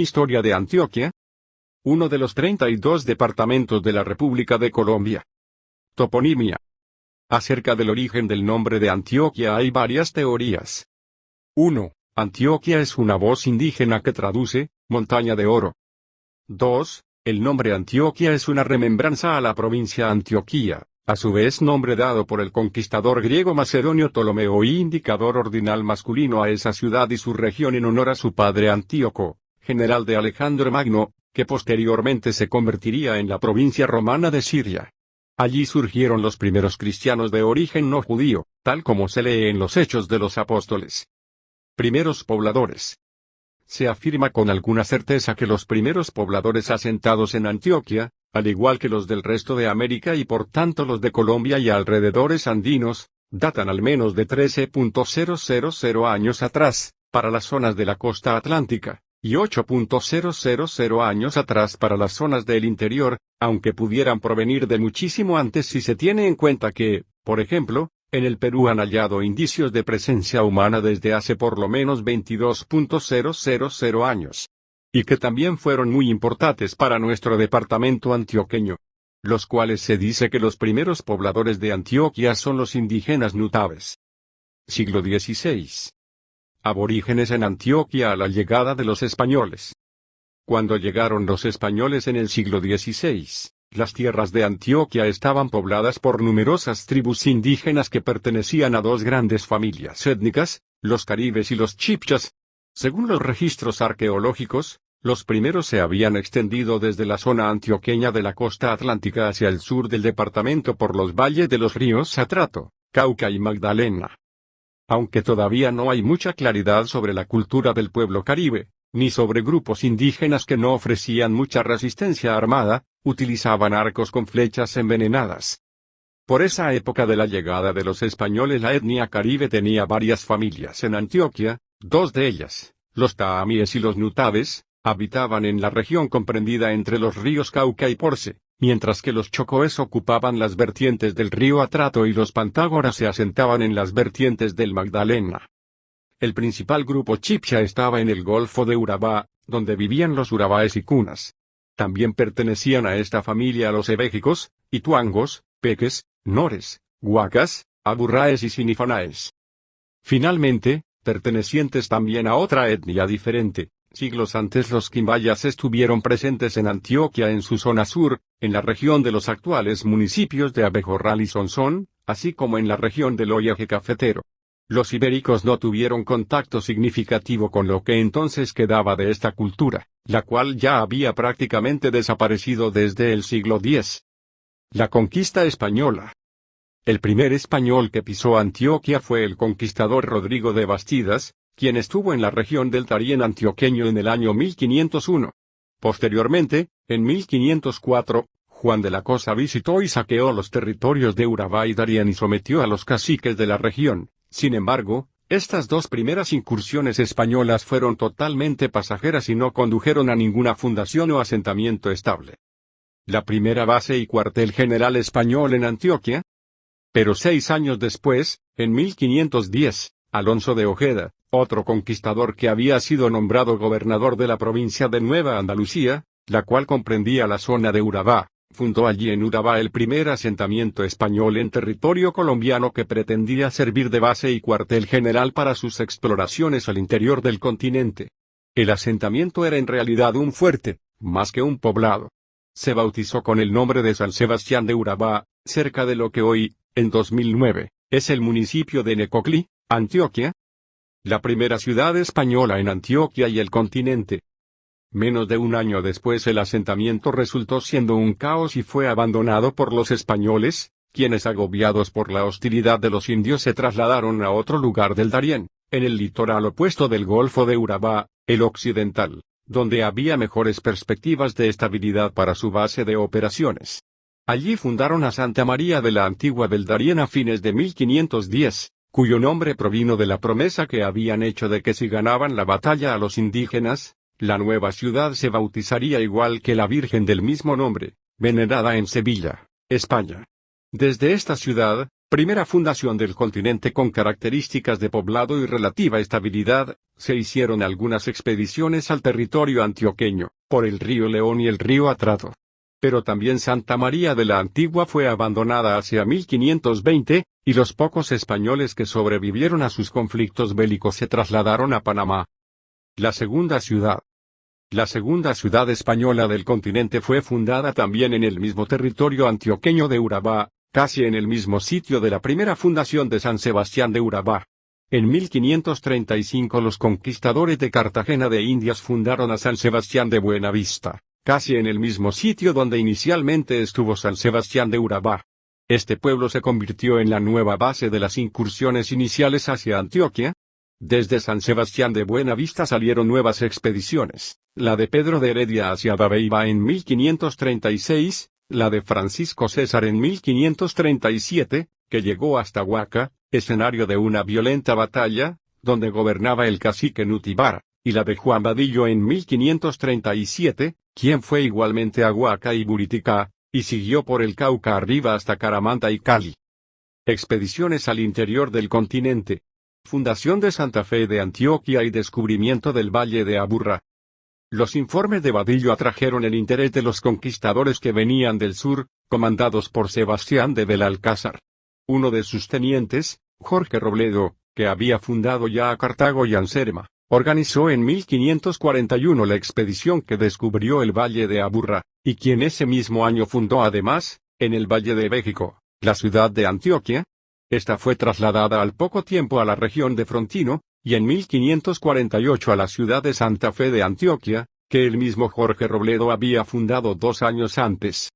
Historia de Antioquia. Uno de los 32 departamentos de la República de Colombia. Toponimia. Acerca del origen del nombre de Antioquia hay varias teorías. 1. Antioquia es una voz indígena que traduce, montaña de oro. 2. El nombre Antioquia es una remembranza a la provincia Antioquía, a su vez nombre dado por el conquistador griego macedonio Ptolomeo y indicador ordinal masculino a esa ciudad y su región en honor a su padre Antíoco, general de Alejandro Magno, que posteriormente se convertiría en la provincia romana de Siria. Allí surgieron los primeros cristianos de origen no judío, tal como se lee en los Hechos de los Apóstoles. Primeros pobladores. Se afirma con alguna certeza que los primeros pobladores asentados en Antioquia, al igual que los del resto de América y por tanto los de Colombia y alrededores andinos, datan al menos de 13.000 años atrás, para las zonas de la costa atlántica, y 8.000 años atrás para las zonas del interior, aunque pudieran provenir de muchísimo antes si se tiene en cuenta que, por ejemplo, en el Perú han hallado indicios de presencia humana desde hace por lo menos 22.000 años. Y que también fueron muy importantes para nuestro departamento antioqueño. Los cuales se dice que los primeros pobladores de Antioquia son los indígenas nutaves. Siglo XVI. Aborígenes en Antioquia a la llegada de los españoles. Cuando llegaron los españoles en el siglo XVI, las tierras de Antioquia estaban pobladas por numerosas tribus indígenas que pertenecían a dos grandes familias étnicas, los caribes y los chibchas. Según los registros arqueológicos, los primeros se habían extendido desde la zona antioqueña de la costa atlántica hacia el sur del departamento por los valles de los ríos Atrato, Cauca y Magdalena. Aunque todavía no hay mucha claridad sobre la cultura del pueblo caribe, ni sobre grupos indígenas que no ofrecían mucha resistencia armada, utilizaban arcos con flechas envenenadas. Por esa época de la llegada de los españoles la etnia caribe tenía varias familias en Antioquia, dos de ellas, los taamíes y los nutaves, habitaban en la región comprendida entre los ríos Cauca y Porce, mientras que los chocoes ocupaban las vertientes del río Atrato y los pantágoras se asentaban en las vertientes del Magdalena. El principal grupo chibcha estaba en el Golfo de Urabá, donde vivían los urabáes y cunas. También pertenecían a esta familia los ebégicos, ituangos, peques, nores, huacas, aburraes y sinifanaes. Finalmente, pertenecientes también a otra etnia diferente, siglos antes los quimbayas estuvieron presentes en Antioquia en su zona sur, en la región de los actuales municipios de Abejorral y Sonsón, así como en la región del Oyaje Cafetero. Los ibéricos no tuvieron contacto significativo con lo que entonces quedaba de esta cultura, la cual ya había prácticamente desaparecido desde el siglo X. La conquista española. El primer español que pisó Antioquia fue el conquistador Rodrigo de Bastidas, quien estuvo en la región del Darién antioqueño en el año 1501. Posteriormente, en 1504, Juan de la Cosa visitó y saqueó los territorios de Urabá y Darién y sometió a los caciques de la región. Sin embargo, estas dos primeras incursiones españolas fueron totalmente pasajeras y no condujeron a ninguna fundación o asentamiento estable. La primera base y cuartel general español en Antioquia. Pero 6 años después, en 1510, Alonso de Ojeda, otro conquistador que había sido nombrado gobernador de la provincia de Nueva Andalucía, la cual comprendía la zona de Urabá, fundó allí en Urabá el primer asentamiento español en territorio colombiano que pretendía servir de base y cuartel general para sus exploraciones al interior del continente. El asentamiento era en realidad un fuerte, más que un poblado. Se bautizó con el nombre de San Sebastián de Urabá, cerca de lo que hoy, en 2009, es el municipio de Necoclí, Antioquia. La primera ciudad española en Antioquia y el continente. Menos de un año después el asentamiento resultó siendo un caos y fue abandonado por los españoles, quienes agobiados por la hostilidad de los indios se trasladaron a otro lugar del Darién, en el litoral opuesto del Golfo de Urabá, el occidental, donde había mejores perspectivas de estabilidad para su base de operaciones. Allí fundaron a Santa María de la Antigua del Darién a fines de 1510, cuyo nombre provino de la promesa que habían hecho de que si ganaban la batalla a los indígenas, la nueva ciudad se bautizaría igual que la Virgen del mismo nombre, venerada en Sevilla, España. Desde esta ciudad, Primera fundación del continente con características de poblado y relativa estabilidad, se hicieron algunas expediciones al territorio antioqueño, por el río León y el río Atrato. Pero también Santa María de la Antigua fue abandonada hacia 1520, y los pocos españoles que sobrevivieron a sus conflictos bélicos se trasladaron a Panamá. La segunda ciudad. La segunda ciudad española del continente fue fundada también en el mismo territorio antioqueño de Urabá, casi en el mismo sitio de la primera fundación de San Sebastián de Urabá. En 1535 los conquistadores de Cartagena de Indias fundaron a San Sebastián de Buenavista, casi en el mismo sitio donde inicialmente estuvo San Sebastián de Urabá. Este pueblo se convirtió en la nueva base de las incursiones iniciales hacia Antioquia. Desde San Sebastián de Buenavista salieron nuevas expediciones, la de Pedro de Heredia hacia Dabeiba en 1536, la de Francisco César en 1537, que llegó hasta Huaca, escenario de una violenta batalla, donde gobernaba el cacique Nutibara, y la de Juan Vadillo en 1537, quien fue igualmente a Huaca y Buriticá, y siguió por el Cauca arriba hasta Caramanta y Cali. Expediciones al interior del continente. Fundación de Santa Fe de Antioquia y descubrimiento del Valle de Aburrá. Los informes de Vadillo atrajeron el interés de los conquistadores que venían del sur, comandados por Sebastián de Belalcázar. Uno de sus tenientes, Jorge Robledo, que había fundado ya a Cartago y Anserma, organizó en 1541 la expedición que descubrió el Valle de Aburrá, y quien ese mismo año fundó además, en el Valle de México, la ciudad de Antioquia. Esta fue trasladada al poco tiempo a la región de Frontino, y en 1548 a la ciudad de Santa Fe de Antioquia, que el mismo Jorge Robledo había fundado 2 años antes.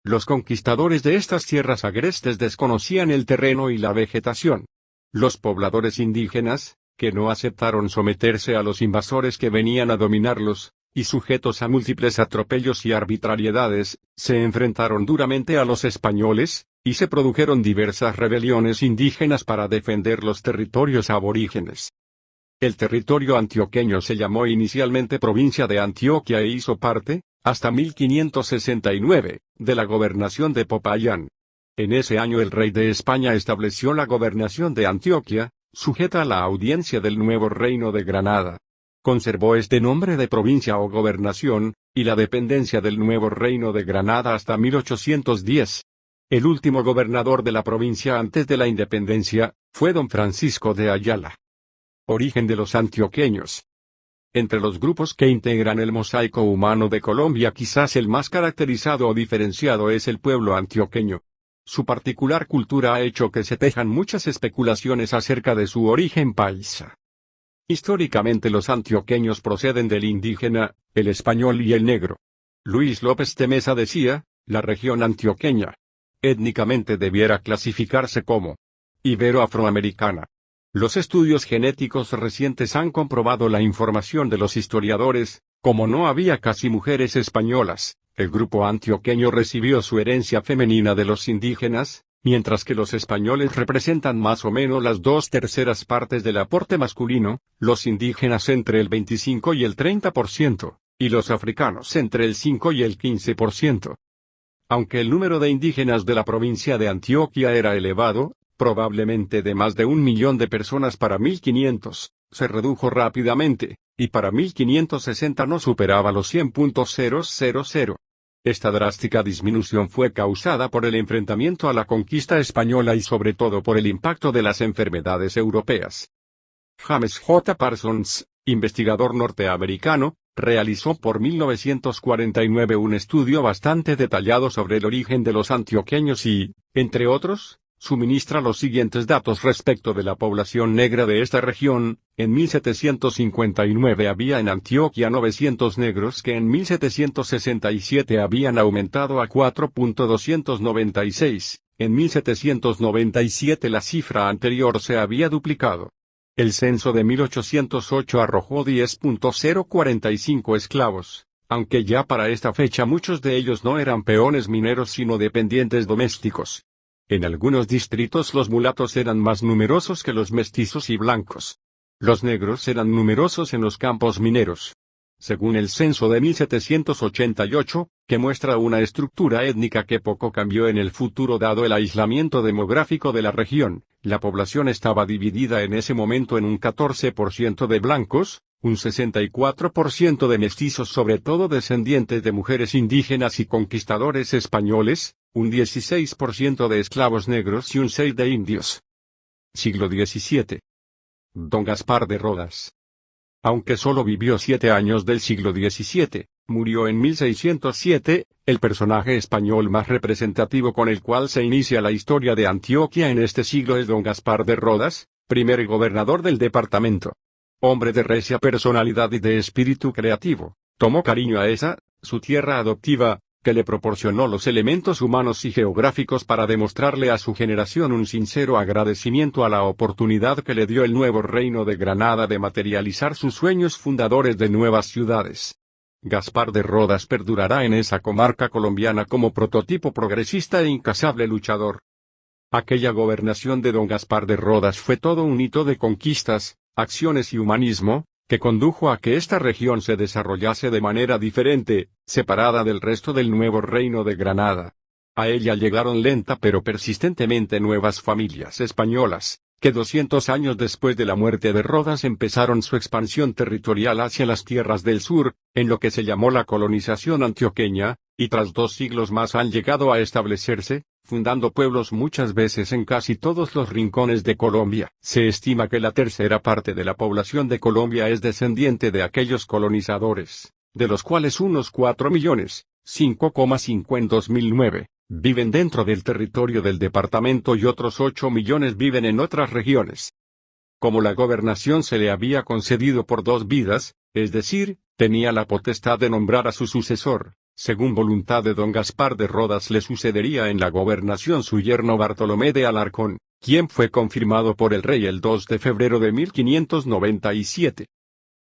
Los conquistadores de estas tierras agrestes desconocían el terreno y la vegetación. Los pobladores indígenas, que no aceptaron someterse a los invasores que venían a dominarlos, y sujetos a múltiples atropellos y arbitrariedades, se enfrentaron duramente a los españoles, y se produjeron diversas rebeliones indígenas para defender los territorios aborígenes. El territorio antioqueño se llamó inicialmente provincia de Antioquia e hizo parte, hasta 1569, de la gobernación de Popayán. En ese año el rey de España estableció la gobernación de Antioquia, sujeta a la audiencia del nuevo reino de Granada. Conservó este nombre de provincia o gobernación, y la dependencia del nuevo reino de Granada hasta 1810. El último gobernador de la provincia antes de la independencia, fue don Francisco de Ayala. Origen de los antioqueños. Entre los grupos que integran el mosaico humano de Colombia quizás el más caracterizado o diferenciado es el pueblo antioqueño. Su particular cultura ha hecho que se tejan muchas especulaciones acerca de su origen paisa. Históricamente los antioqueños proceden del indígena, el español y el negro. Luis López de Mesa decía, la región antioqueña étnicamente debiera clasificarse como ibero-afroamericana. Los estudios genéticos recientes han comprobado la información de los historiadores, como no había casi mujeres españolas, el grupo antioqueño recibió su herencia femenina de los indígenas, mientras que los españoles representan más o menos las 2/3 partes del aporte masculino, los indígenas entre el 25 y el 30%, y los africanos entre el 5 y el 15%. Aunque el número de indígenas de la provincia de Antioquia era elevado, probablemente de más de 1 millón de personas para 1500, se redujo rápidamente, y para 1560 no superaba los 100.000. Esta drástica disminución fue causada por el enfrentamiento a la conquista española y sobre todo por el impacto de las enfermedades europeas. James J. Parsons, investigador norteamericano, realizó por 1949 un estudio bastante detallado sobre el origen de los antioqueños y, entre otros, suministra los siguientes datos respecto de la población negra de esta región. En 1759 había en Antioquia 900 negros que en 1767 habían aumentado a 4.296, en 1797 la cifra anterior se había duplicado. El censo de 1808 arrojó 10.045 esclavos, aunque ya para esta fecha muchos de ellos no eran peones mineros sino dependientes domésticos. En algunos distritos los mulatos eran más numerosos que los mestizos y blancos. Los negros eran numerosos en los campos mineros. según el censo de 1788, que muestra una estructura étnica que poco cambió en el futuro dado el aislamiento demográfico de la región. La población estaba dividida en ese momento en un 14% de blancos, un 64% de mestizos, sobre todo descendientes de mujeres indígenas y conquistadores españoles, un 16% de esclavos negros y un 6% de indios. Siglo XVII. Don Gaspar de Rodas. Aunque solo vivió 7 años del siglo XVII, murió en 1607, el personaje español más representativo con el cual se inicia la historia de Antioquia en este siglo es don Gaspar de Rodas, primer gobernador del departamento. Hombre de recia personalidad y de espíritu creativo, tomó cariño a esa, su tierra adoptiva, que le proporcionó los elementos humanos y geográficos para demostrarle a su generación un sincero agradecimiento a la oportunidad que le dio el nuevo reino de Granada de materializar sus sueños fundadores de nuevas ciudades. Gaspar de Rodas perdurará en esa comarca colombiana como prototipo progresista e incansable luchador. Aquella gobernación de don Gaspar de Rodas fue todo un hito de conquistas, acciones y humanismo, que condujo a que esta región se desarrollase de manera diferente, separada del resto del nuevo reino de Granada. A ella llegaron lenta pero persistentemente nuevas familias españolas, que 200 años después de la muerte de Rodas empezaron su expansión territorial hacia las tierras del sur, en lo que se llamó la colonización antioqueña, y tras 2 siglos más han llegado a establecerse, fundando pueblos muchas veces en casi todos los rincones de Colombia. Se estima que la tercera parte de la población de Colombia es descendiente de aquellos colonizadores, de los cuales unos 4 millones, 5,5 en 2009, viven dentro del territorio del departamento y otros 8 millones viven en otras regiones. Como la gobernación se le había concedido por 2 vidas, es decir, tenía la potestad de nombrar a su sucesor. Según voluntad de don Gaspar de Rodas le sucedería en la gobernación su yerno Bartolomé de Alarcón, quien fue confirmado por el rey el 2 de febrero de 1597.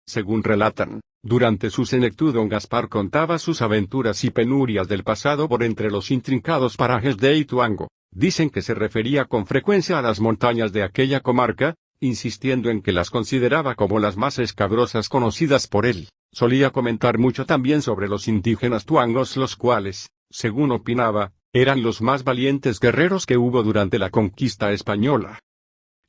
Según relatan, durante su senectud don Gaspar contaba sus aventuras y penurias del pasado por entre los intrincados parajes de Ituango. Dicen que se refería con frecuencia a las montañas de aquella comarca, insistiendo en que las consideraba como las más escabrosas conocidas por él. Solía comentar mucho también sobre los indígenas tuangos, los cuales, según opinaba, eran los más valientes guerreros que hubo durante la conquista española.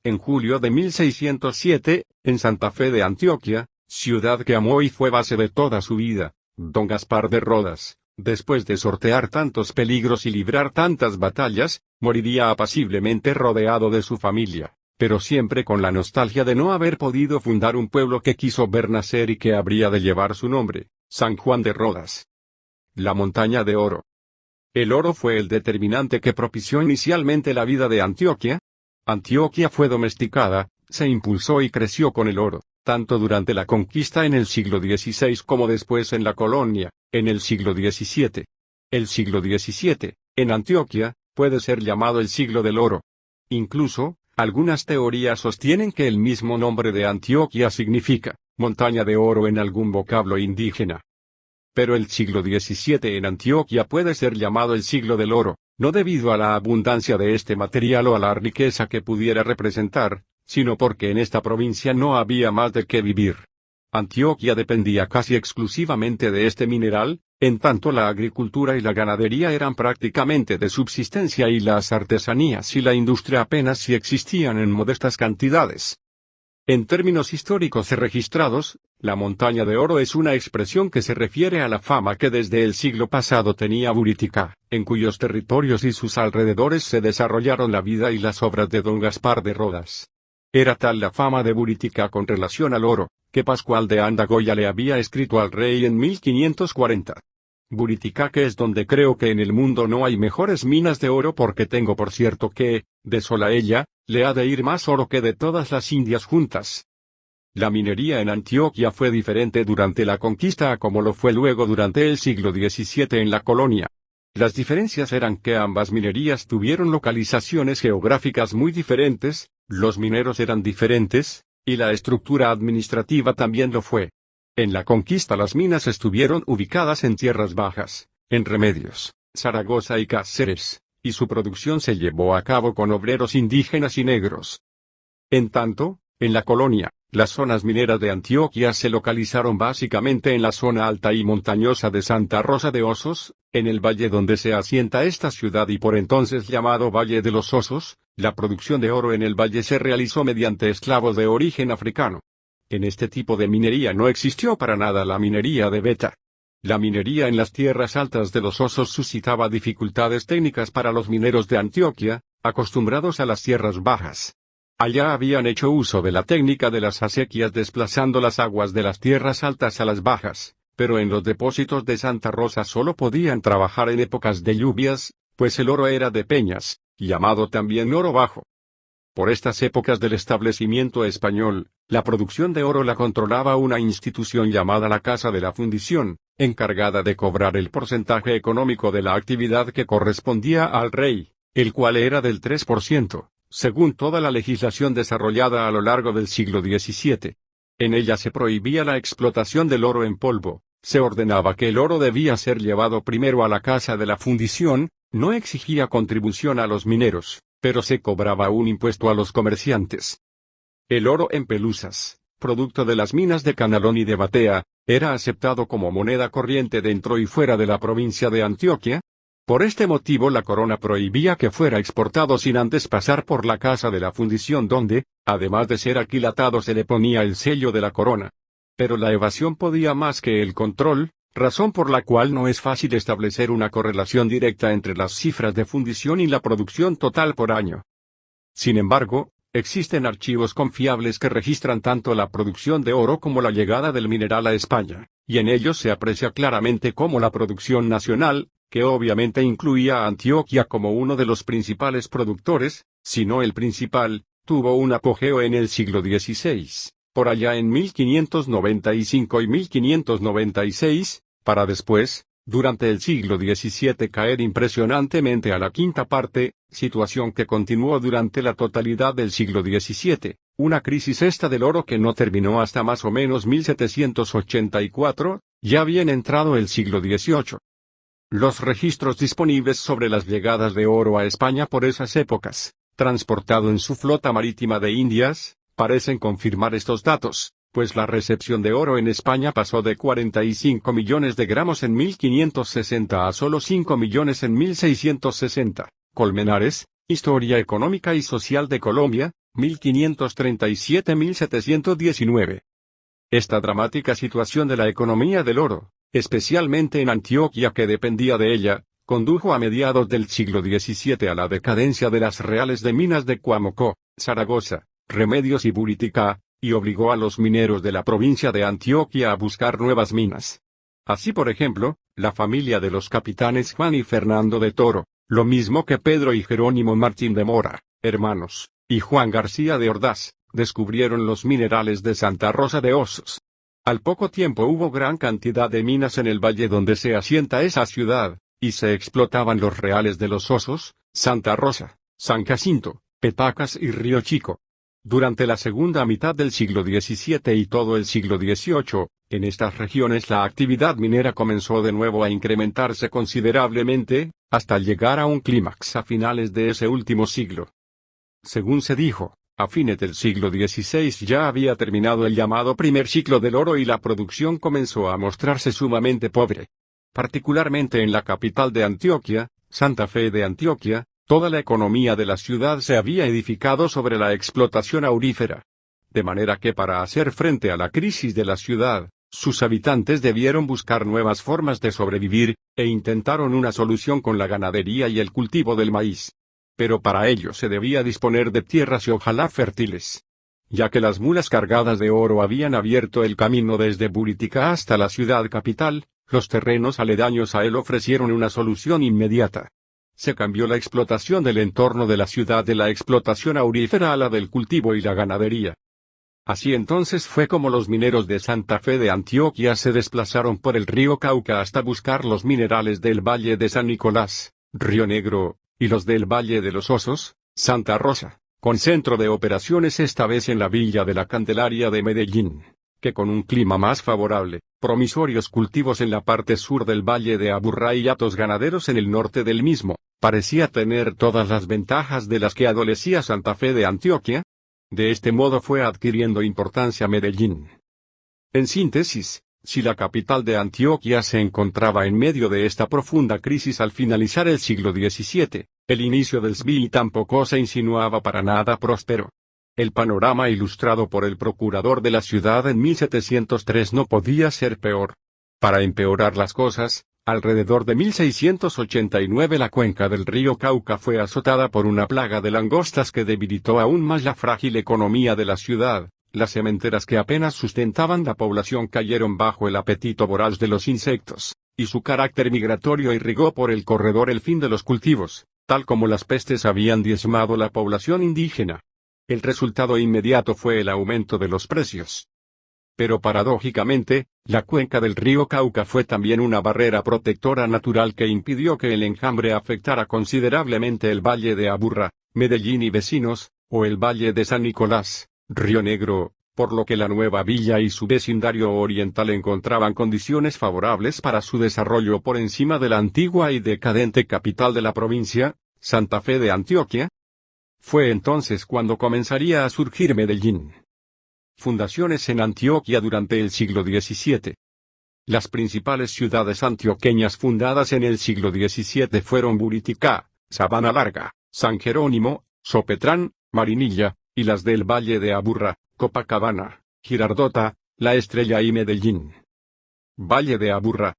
En julio de 1607, en Santa Fe de Antioquia, ciudad que amó y fue base de toda su vida, don Gaspar de Rodas, después de sortear tantos peligros y librar tantas batallas, moriría apaciblemente rodeado de su familia, pero siempre con la nostalgia de no haber podido fundar un pueblo que quiso ver nacer y que habría de llevar su nombre, San Juan de Rodas. La montaña de oro. El oro fue el determinante que propició inicialmente la vida de Antioquia. Antioquia fue domesticada, se impulsó y creció con el oro, tanto durante la conquista en el siglo XVI como después en la colonia, en el siglo XVII. El siglo XVII, en Antioquia, puede ser llamado el siglo del oro. Incluso, algunas teorías sostienen que el mismo nombre de Antioquia significa montaña de oro en algún vocablo indígena. Pero el siglo XVII en Antioquia puede ser llamado el siglo del oro, no debido a la abundancia de este material o a la riqueza que pudiera representar, sino porque en esta provincia no había más de qué vivir. Antioquia dependía casi exclusivamente de este mineral, en tanto la agricultura y la ganadería eran prácticamente de subsistencia y las artesanías y la industria apenas si existían en modestas cantidades. En términos históricos y registrados, la montaña de oro es una expresión que se refiere a la fama que desde el siglo pasado tenía Buritica, en cuyos territorios y sus alrededores se desarrollaron la vida y las obras de don Gaspar de Rodas. Era tal la fama de Buritica con relación al oro, que Pascual de Andagoya le había escrito al rey en 1540. Buritica, que es donde creo que en el mundo no hay mejores minas de oro, porque tengo por cierto que, de sola ella, le ha de ir más oro que de todas las Indias juntas. La minería en Antioquia fue diferente durante la conquista a como lo fue luego durante el siglo XVII en la colonia. Las diferencias eran que ambas minerías tuvieron localizaciones geográficas muy diferentes, los mineros eran diferentes, y la estructura administrativa también lo fue. En la conquista las minas estuvieron ubicadas en tierras bajas, en Remedios, Zaragoza y Cáceres, y su producción se llevó a cabo con obreros indígenas y negros. En tanto, en la colonia, Las zonas mineras de Antioquia se localizaron básicamente en la zona alta y montañosa de Santa Rosa de Osos, en el valle donde se asienta esta ciudad y por entonces llamado Valle de los Osos. La producción de oro en el valle se realizó mediante esclavos de origen africano. En este tipo de minería no existió para nada la minería de beta. La minería en las tierras altas de los Osos suscitaba dificultades técnicas para los mineros de Antioquia, acostumbrados a las tierras bajas. Allá habían hecho uso de la técnica de las acequias desplazando las aguas de las tierras altas a las bajas, pero en los depósitos de Santa Rosa solo podían trabajar en épocas de lluvias, pues el oro era de peñas, llamado también oro bajo. Por estas épocas del establecimiento español, la producción de oro la controlaba una institución llamada la Casa de la Fundición, encargada de cobrar el porcentaje económico de la actividad que correspondía al rey, el cual era del 3%. Según toda la legislación desarrollada a lo largo del siglo XVII. En ella se prohibía la explotación del oro en polvo, se ordenaba que el oro debía ser llevado primero a la casa de la fundición, no exigía contribución a los mineros, pero se cobraba un impuesto a los comerciantes. El oro en pelusas, producto de las minas de Canalón y de Batea, era aceptado como moneda corriente dentro y fuera de la provincia de Antioquia. Por este motivo la corona prohibía que fuera exportado sin antes pasar por la casa de la fundición donde, además de ser aquilatado se le ponía el sello de la corona. Pero la evasión podía más que el control, razón por la cual no es fácil establecer una correlación directa entre las cifras de fundición y la producción total por año. Sin embargo, existen archivos confiables que registran tanto la producción de oro como la llegada del mineral a España, y en ellos se aprecia claramente cómo la producción nacional, que obviamente incluía a Antioquia como uno de los principales productores, si no el principal, tuvo un apogeo en el siglo XVI, por allá en 1595 y 1596, para después, durante el siglo XVII caer impresionantemente a la quinta parte, situación que continuó durante la totalidad del siglo XVII, una crisis esta del oro que no terminó hasta más o menos 1784, ya bien entrado el siglo XVIII. Los registros disponibles sobre las llegadas de oro a España por esas épocas, transportado en su flota marítima de Indias, parecen confirmar estos datos, pues la recepción de oro en España pasó de 45 millones de gramos en 1560 a solo 5 millones en 1660. Colmenares, Historia Económica y Social de Colombia, 1537-1719. Esta dramática situación de la economía del oro, especialmente en Antioquia que dependía de ella, condujo a mediados del siglo XVII a la decadencia de las reales de minas de Cuamocó, Zaragoza, Remedios y Buriticá, y obligó a los mineros de la provincia de Antioquia a buscar nuevas minas. Así por ejemplo, la familia de los capitanes Juan y Fernando de Toro, lo mismo que Pedro y Jerónimo Martín de Mora, hermanos, y Juan García de Ordaz, descubrieron los minerales de Santa Rosa de Osos. Al poco tiempo hubo gran cantidad de minas en el valle donde se asienta esa ciudad, y se explotaban los reales de los Osos, Santa Rosa, San Jacinto, Petacas y Río Chico. Durante la segunda mitad del siglo XVII y todo el siglo XVIII, en estas regiones la actividad minera comenzó de nuevo a incrementarse considerablemente, hasta llegar a un clímax a finales de ese último siglo. Según se dijo, a fines del siglo XVI ya había terminado el llamado primer ciclo del oro y la producción comenzó a mostrarse sumamente pobre. Particularmente en la capital de Antioquia, Santa Fe de Antioquia, toda la economía de la ciudad se había edificado sobre la explotación aurífera. De manera que para hacer frente a la crisis de la ciudad, sus habitantes debieron buscar nuevas formas de sobrevivir, e intentaron una solución con la ganadería y el cultivo del maíz. Pero para ello se debía disponer de tierras y ojalá fértiles. Ya que las mulas cargadas de oro habían abierto el camino desde Buriticá hasta la ciudad capital, los terrenos aledaños a él ofrecieron una solución inmediata. Se cambió la explotación del entorno de la ciudad de la explotación aurífera a la del cultivo y la ganadería. Así entonces fue como los mineros de Santa Fe de Antioquia se desplazaron por el río Cauca hasta buscar los minerales del Valle de San Nicolás, Río Negro, y los del Valle de los Osos, Santa Rosa, con centro de operaciones esta vez en la villa de la Candelaria de Medellín, que con un clima más favorable, promisorios cultivos en la parte sur del Valle de Aburrá y hatos ganaderos en el norte del mismo, parecía tener todas las ventajas de las que adolecía Santa Fe de Antioquia. De este modo fue adquiriendo importancia Medellín. En síntesis, si la capital de Antioquia se encontraba en medio de esta profunda crisis al finalizar el siglo XVII, el inicio del SBI tampoco se insinuaba para nada próspero. El panorama ilustrado por el procurador de la ciudad en 1703 no podía ser peor. Para empeorar las cosas, alrededor de 1689 la cuenca del río Cauca fue azotada por una plaga de langostas que debilitó aún más la frágil economía de la ciudad. Las sementeras que apenas sustentaban la población cayeron bajo el apetito voraz de los insectos, y su carácter migratorio irrigó por el corredor el fin de los cultivos, tal como las pestes habían diezmado la población indígena. El resultado inmediato fue el aumento de los precios. Pero paradójicamente, la cuenca del río Cauca fue también una barrera protectora natural que impidió que el enjambre afectara considerablemente el valle de Aburrá, Medellín y vecinos, o el valle de San Nicolás, Río Negro, por lo que la nueva villa y su vecindario oriental encontraban condiciones favorables para su desarrollo por encima de la antigua y decadente capital de la provincia, Santa Fe de Antioquia. Fue entonces cuando comenzaría a surgir Medellín. Fundaciones en Antioquia durante el siglo XVII. Las principales ciudades antioqueñas fundadas en el siglo XVII fueron Buriticá, Sabana Larga, San Jerónimo, Sopetrán, Marinilla, y las del Valle de Aburrá, Copacabana, Girardota, La Estrella y Medellín. Valle de Aburrá.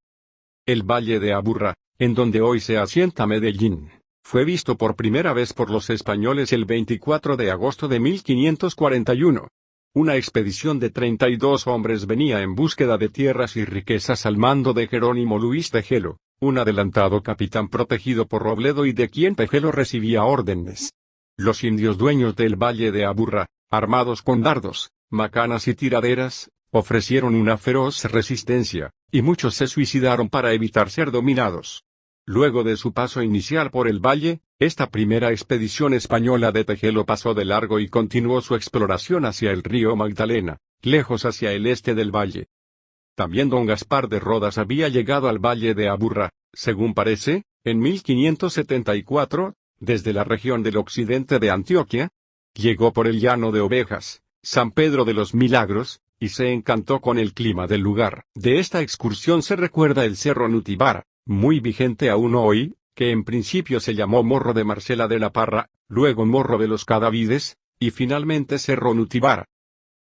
El Valle de Aburrá, en donde hoy se asienta Medellín, fue visto por primera vez por los españoles el 24 de agosto de 1541. Una expedición de 32 hombres venía en búsqueda de tierras y riquezas al mando de Jerónimo Luis Tejelo, un adelantado capitán protegido por Robledo y de quien Tejelo recibía órdenes. Los indios dueños del Valle de Aburrá, armados con dardos, macanas y tiraderas, ofrecieron una feroz resistencia, y muchos se suicidaron para evitar ser dominados. Luego de su paso inicial por el valle, esta primera expedición española de Tejelo pasó de largo y continuó su exploración hacia el río Magdalena, lejos hacia el este del valle. También don Gaspar de Rodas había llegado al Valle de Aburrá, según parece, en 1574, desde la región del occidente de Antioquia. Llegó por el llano de Ovejas, San Pedro de los Milagros, y se encantó con el clima del lugar. De esta excursión se recuerda el Cerro Nutibara, muy vigente aún hoy, que en principio se llamó Morro de Marcela de la Parra, luego Morro de los Cadavides, y finalmente Cerro Nutibara.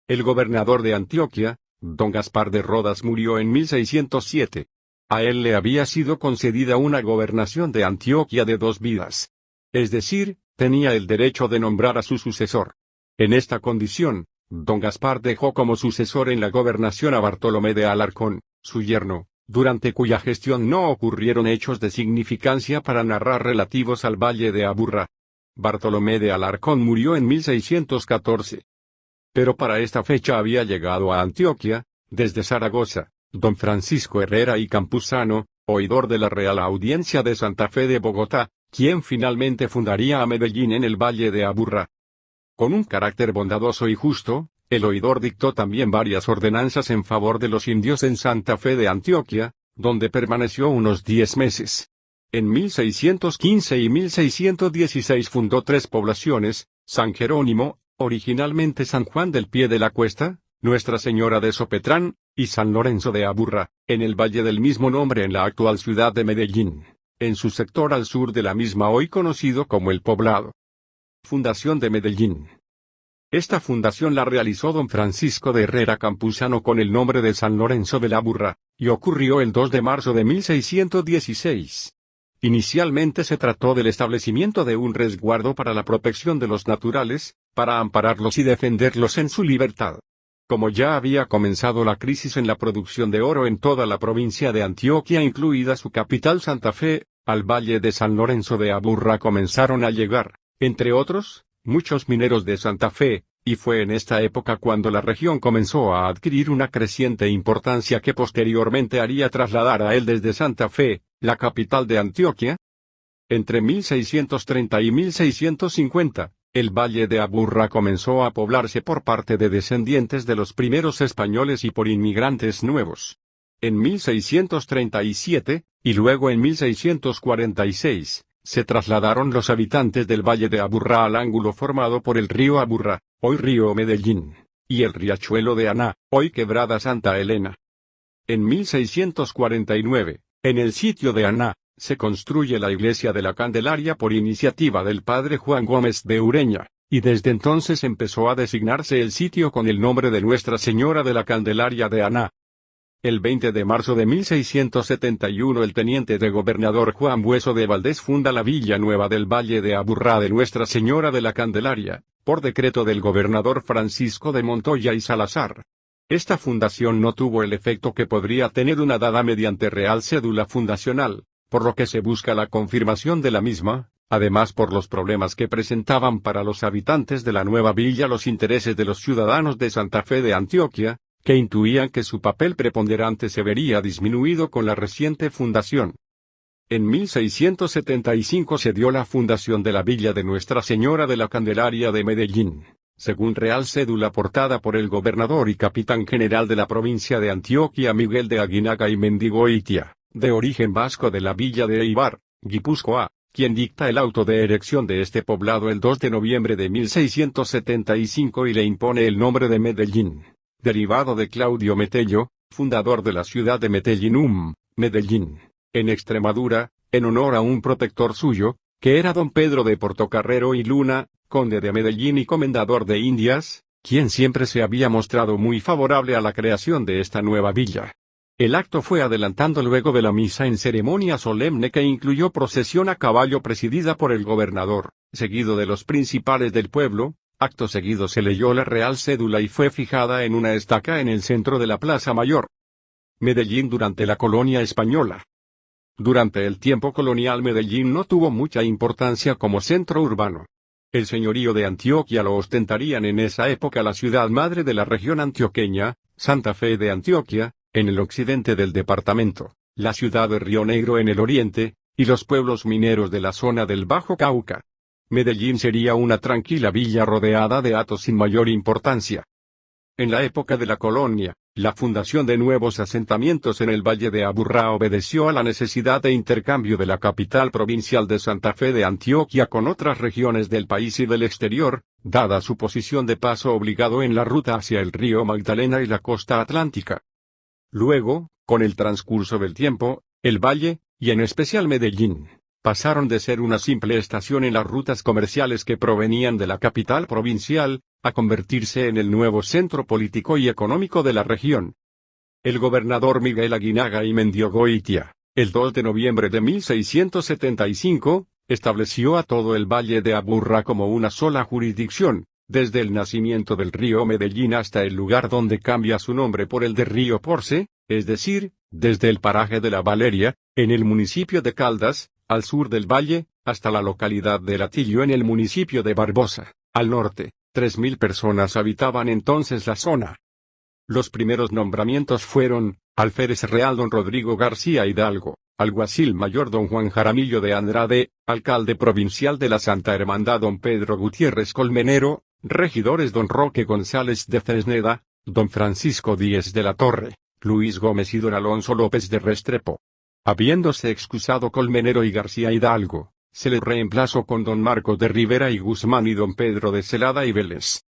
El gobernador de Antioquia, don Gaspar de Rodas, murió en 1607. A él le había sido concedida una gobernación de Antioquia de 2 vidas. Es decir, tenía el derecho de nombrar a su sucesor. En esta condición, don Gaspar dejó como sucesor en la gobernación a Bartolomé de Alarcón, su yerno, durante cuya gestión no ocurrieron hechos de significancia para narrar relativos al Valle de Aburrá. Bartolomé de Alarcón murió en 1614. Pero para esta fecha había llegado a Antioquia, desde Zaragoza, don Francisco Herrera y Campuzano, oidor de la Real Audiencia de Santa Fe de Bogotá, quien finalmente fundaría a Medellín en el Valle de Aburrá. Con un carácter bondadoso y justo, el oidor dictó también varias ordenanzas en favor de los indios en Santa Fe de Antioquia, donde permaneció unos 10 meses. En 1615 y 1616 fundó 3 poblaciones: San Jerónimo, originalmente San Juan del Pie de la Cuesta, Nuestra Señora de Sopetrán, y San Lorenzo de Aburrá, en el valle del mismo nombre en la actual ciudad de Medellín, en su sector al sur de la misma hoy conocido como El Poblado. Fundación de Medellín. Esta fundación la realizó don Francisco de Herrera Campuzano con el nombre de San Lorenzo de Aburrá, y ocurrió el 2 de marzo de 1616. Inicialmente se trató del establecimiento de un resguardo para la protección de los naturales, para ampararlos y defenderlos en su libertad. Como ya había comenzado la crisis en la producción de oro en toda la provincia de Antioquia, incluida su capital Santa Fe, al valle de San Lorenzo de Aburrá comenzaron a llegar, entre otros, muchos mineros de Santa Fe, y fue en esta época cuando la región comenzó a adquirir una creciente importancia que posteriormente haría trasladar a él desde Santa Fe, la capital de Antioquia. Entre 1630 y 1650, el Valle de Aburrá comenzó a poblarse por parte de descendientes de los primeros españoles y por inmigrantes nuevos. En 1637, y luego en 1646, se trasladaron los habitantes del Valle de Aburrá al ángulo formado por el río Aburrá, hoy río Medellín, y el riachuelo de Aná, hoy quebrada Santa Elena. En 1649, en el sitio de Aná, se construye la iglesia de la Candelaria por iniciativa del padre Juan Gómez de Ureña, y desde entonces empezó a designarse el sitio con el nombre de Nuestra Señora de la Candelaria de Aná. El 20 de marzo de 1671 el teniente de gobernador Juan Bueso de Valdés funda la Villa Nueva del Valle de Aburrá de Nuestra Señora de la Candelaria, por decreto del gobernador Francisco de Montoya y Salazar. Esta fundación no tuvo el efecto que podría tener una dada mediante real cédula fundacional, por lo que se busca la confirmación de la misma, además por los problemas que presentaban para los habitantes de la nueva villa los intereses de los ciudadanos de Santa Fe de Antioquia, que intuían que su papel preponderante se vería disminuido con la reciente fundación. En 1675 se dio la fundación de la Villa de Nuestra Señora de la Candelaria de Medellín, según real cédula portada por el gobernador y capitán general de la provincia de Antioquia Miguel de Aguinaga y Mendigoitia, de origen vasco de la villa de Eibar, Guipúzcoa, quien dicta el auto de erección de este poblado el 2 de noviembre de 1675 y le impone el nombre de Medellín, derivado de Claudio Metello, fundador de la ciudad de Medellín, Medellín, en Extremadura, en honor a un protector suyo, que era don Pedro de Portocarrero y Luna, conde de Medellín y comendador de Indias, quien siempre se había mostrado muy favorable a la creación de esta nueva villa. El acto fue adelantando luego de la misa en ceremonia solemne que incluyó procesión a caballo presidida por el gobernador, seguido de los principales del pueblo. Acto seguido se leyó la real cédula y fue fijada en una estaca en el centro de la Plaza Mayor. Medellín durante la colonia española. Durante el tiempo colonial Medellín no tuvo mucha importancia como centro urbano. El señorío de Antioquia lo ostentarían en esa época la ciudad madre de la región antioqueña, Santa Fe de Antioquia, en el occidente del departamento, la ciudad de Río Negro en el oriente, y los pueblos mineros de la zona del Bajo Cauca. Medellín sería una tranquila villa rodeada de hatos sin mayor importancia. En la época de la colonia, la fundación de nuevos asentamientos en el Valle de Aburrá obedeció a la necesidad de intercambio de la capital provincial de Santa Fe de Antioquia con otras regiones del país y del exterior, dada su posición de paso obligado en la ruta hacia el río Magdalena y la costa atlántica. Luego, con el transcurso del tiempo, el valle, y en especial Medellín, pasaron de ser una simple estación en las rutas comerciales que provenían de la capital provincial, a convertirse en el nuevo centro político y económico de la región. El gobernador Miguel Aguinaga y Mendigoitia, el 2 de noviembre de 1675, estableció a todo el Valle de Aburrá como una sola jurisdicción, desde el nacimiento del río Medellín hasta el lugar donde cambia su nombre por el de Río Porce, es decir, desde el paraje de La Valeria, en el municipio de Caldas, al sur del valle, hasta la localidad de Latillo en el municipio de Barbosa, al norte. 3.000 personas habitaban entonces la zona. Los primeros nombramientos fueron: alférez real don Rodrigo García Hidalgo, alguacil mayor don Juan Jaramillo de Andrade, alcalde provincial de la Santa Hermandad don Pedro Gutiérrez Colmenero, regidores don Roque González de Fresneda, don Francisco Díez de la Torre, Luis Gómez y don Alonso López de Restrepo. Habiéndose excusado Colmenero y García Hidalgo, se le reemplazó con don Marcos de Rivera y Guzmán y don Pedro de Celada y Vélez.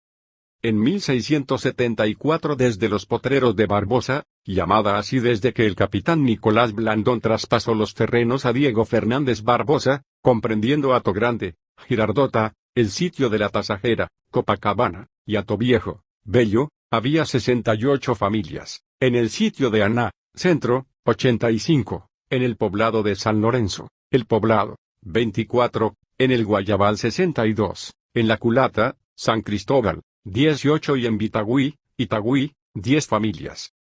En 1674 desde los Potreros de Barbosa, llamada así desde que el capitán Nicolás Blandón traspasó los terrenos a Diego Fernández Barbosa, comprendiendo Hato Grande, Girardota, el sitio de la Tasajera, Copacabana, y Hato Viejo, Bello, había 68 familias, en el sitio de Aná, Centro, 85, en el poblado de San Lorenzo, El Poblado, 24, en el Guayabal 62, en La Culata, San Cristóbal, 18 y en Itagüí, 10 familias.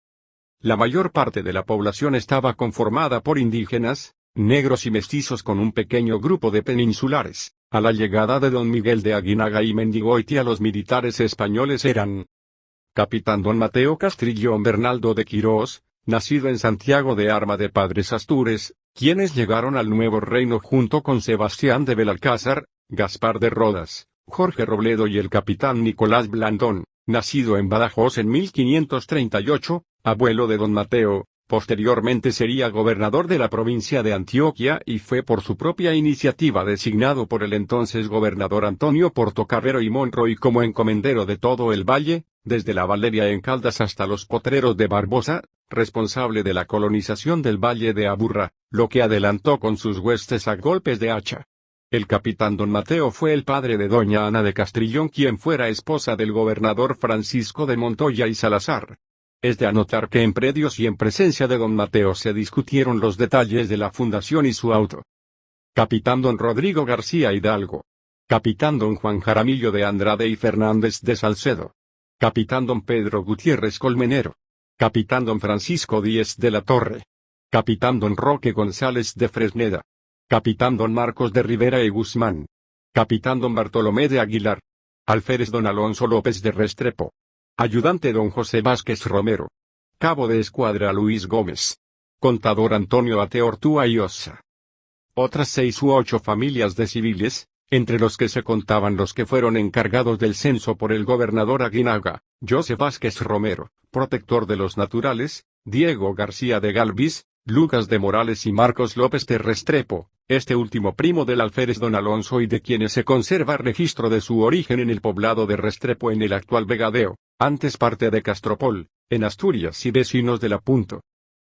La mayor parte de la población estaba conformada por indígenas, negros y mestizos con un pequeño grupo de peninsulares. A la llegada de don Miguel de Aguinaga y Mendigoitia los militares españoles eran: capitán don Mateo Castrillón Bernaldo de Quirós, nacido en Santiago de Arma de Padres Astures, quienes llegaron al Nuevo Reino junto con Sebastián de Belalcázar, Gaspar de Rodas, Jorge Robledo y el capitán Nicolás Blandón, nacido en Badajoz en 1538, abuelo de don Mateo, Posteriormente sería gobernador de la provincia de Antioquia y fue por su propia iniciativa designado por el entonces gobernador Antonio Portocarrero y Monroy como encomendero de todo el valle, desde la Valeria en Caldas hasta los potreros de Barbosa, responsable de la colonización del valle de Aburrá, lo que adelantó con sus huestes a golpes de hacha. El capitán don Mateo fue el padre de doña Ana de Castrillón, quien fuera esposa del gobernador Francisco de Montoya y Salazar. Es de anotar que en predios y en presencia de don Mateo se discutieron los detalles de la fundación y su auto. Capitán don Rodrigo García Hidalgo. Capitán don Juan Jaramillo de Andrade y Fernández de Salcedo. Capitán don Pedro Gutiérrez Colmenero. Capitán don Francisco Díez de la Torre. Capitán don Roque González de Fresneda. Capitán don Marcos de Rivera y Guzmán. Capitán don Bartolomé de Aguilar. Alférez don Alonso López de Restrepo. Ayudante don José Vázquez Romero. Cabo de escuadra Luis Gómez. Contador Antonio Ate Ortúa y Osa. Otras 6 u 8 familias de civiles, entre los que se contaban los que fueron encargados del censo por el gobernador Aguinaga, José Vázquez Romero, protector de los naturales, Diego García de Galvis, Lucas de Morales y Marcos López de Restrepo, este último primo del alférez don Alonso y de quienes se conserva registro de su origen en el poblado de Restrepo en el actual Vegadeo, antes parte de Castropol, en Asturias y vecinos de la Punto.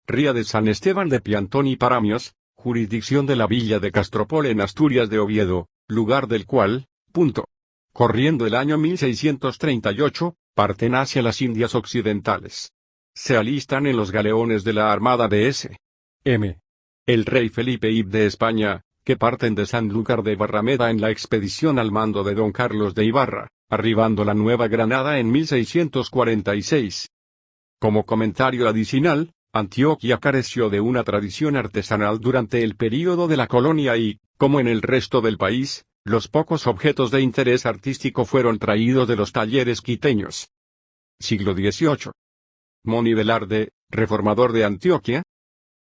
Ría de San Esteban de Piantón y Paramios, jurisdicción de la villa de Castropol en Asturias de Oviedo, lugar del cual, Punto. Corriendo el año 1638, parten hacia las Indias Occidentales. Se alistan en los galeones de la Armada de S.M. el rey Felipe I de España, que parten de Sanlúcar de Barrameda en la expedición al mando de don Carlos de Ibarra, arribando la Nueva Granada en 1646. Como comentario adicional, Antioquia careció de una tradición artesanal durante el período de la colonia y, como en el resto del país, los pocos objetos de interés artístico fueron traídos de los talleres quiteños. Siglo XVIII. Moni Velarde, reformador de Antioquia.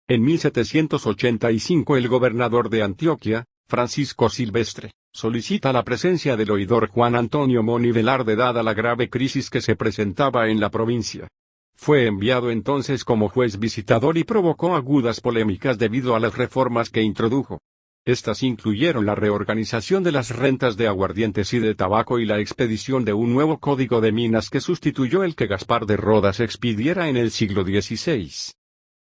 En 1785 el gobernador de Antioquia, Francisco Silvestre, solicita la presencia del oidor Juan Antonio Moni Velarde dada la grave crisis que se presentaba en la provincia. Fue enviado entonces como juez visitador y provocó agudas polémicas debido a las reformas que introdujo. Estas incluyeron la reorganización de las rentas de aguardientes y de tabaco y la expedición de un nuevo código de minas que sustituyó el que Gaspar de Rodas expidiera en el siglo XVI.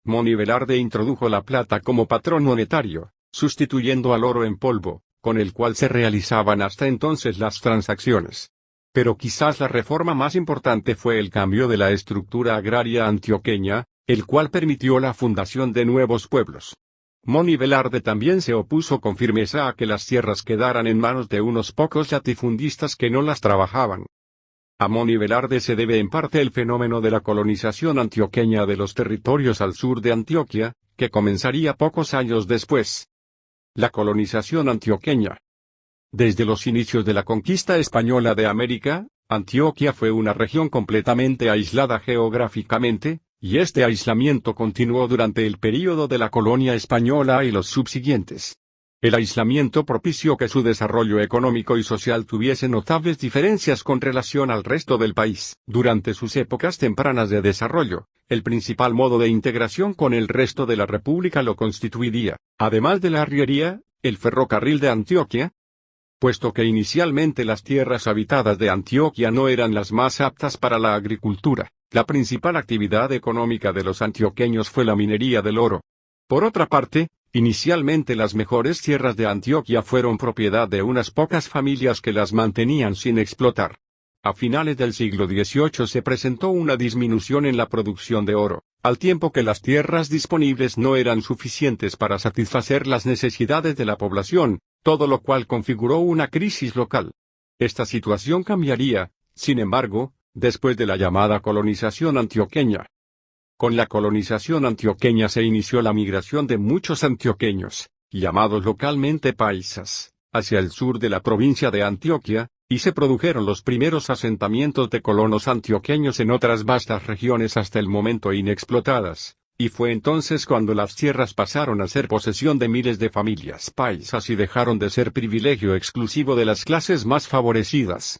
Moni Velarde introdujo la plata como patrón monetario, sustituyendo al oro en polvo, con el cual se realizaban hasta entonces las transacciones. Pero quizás la reforma más importante fue el cambio de la estructura agraria antioqueña, el cual permitió la fundación de nuevos pueblos. Moni Velarde también se opuso con firmeza a que las tierras quedaran en manos de unos pocos latifundistas que no las trabajaban. A Moni Velarde se debe en parte el fenómeno de la colonización antioqueña de los territorios al sur de Antioquia, que comenzaría pocos años después. La colonización antioqueña. Desde los inicios de la conquista española de América, Antioquia fue una región completamente aislada geográficamente, y este aislamiento continuó durante el período de la colonia española y los subsiguientes. El aislamiento propició que su desarrollo económico y social tuviese notables diferencias con relación al resto del país. Durante sus épocas tempranas de desarrollo, el principal modo de integración con el resto de la República lo constituiría, además de la arriería, el ferrocarril de Antioquia. Puesto que inicialmente las tierras habitadas de Antioquia no eran las más aptas para la agricultura, la principal actividad económica de los antioqueños fue la minería del oro. Por otra parte, inicialmente las mejores tierras de Antioquia fueron propiedad de unas pocas familias que las mantenían sin explotar. A finales del siglo XVIII se presentó una disminución en la producción de oro, al tiempo que las tierras disponibles no eran suficientes para satisfacer las necesidades de la población, todo lo cual configuró una crisis local. Esta situación cambiaría, sin embargo, después de la llamada colonización antioqueña. Con la colonización antioqueña se inició la migración de muchos antioqueños, llamados localmente paisas, hacia el sur de la provincia de Antioquia, y se produjeron los primeros asentamientos de colonos antioqueños en otras vastas regiones hasta el momento inexplotadas, y fue entonces cuando las tierras pasaron a ser posesión de miles de familias paisas y dejaron de ser privilegio exclusivo de las clases más favorecidas.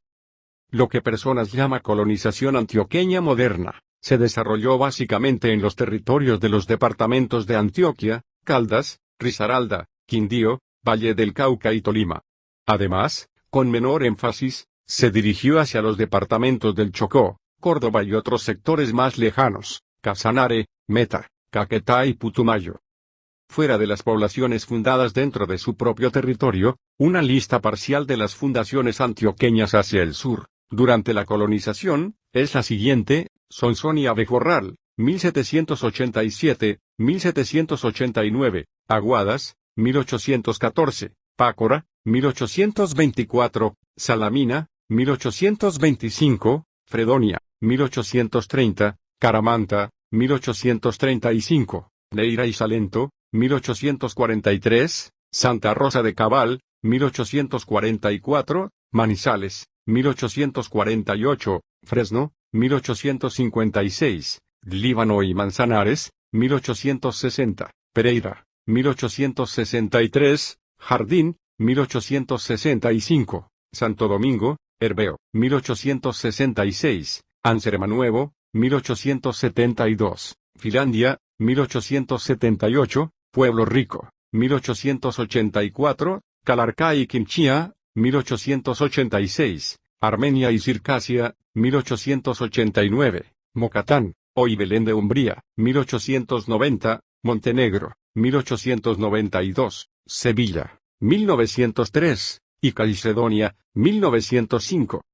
Lo que personas llama colonización antioqueña moderna, se desarrolló básicamente en los territorios de los departamentos de Antioquia, Caldas, Risaralda, Quindío, Valle del Cauca y Tolima. Además, con menor énfasis, se dirigió hacia los departamentos del Chocó, Córdoba y otros sectores más lejanos, Casanare, Meta, Caquetá y Putumayo. Fuera de las poblaciones fundadas dentro de su propio territorio, una lista parcial de las fundaciones antioqueñas hacia el sur, durante la colonización, es la siguiente: Sonsón y Abejorral, 1787, 1789, Aguadas, 1814, Pácora, 1824, Salamina, 1825, Fredonia, 1830, Caramanta, 1835, Neira y Salento, 1843, Santa Rosa de Cabal, 1844, Manizales, 1848, Fresno, 1856, Líbano y Manzanares, 1860, Pereira, 1863, Jardín, 1865, Santo Domingo, Herveo, 1866, Ansermanuevo, 1872, Finlandia, 1878, Pueblo Rico, 1884, Calarcá y Quinchía, 1886, Armenia y Circasia, 1889, Mocatán, hoy Belén de Umbría, 1890, Montenegro, 1892, Sevilla, 1903, y Calcedonia, 1905.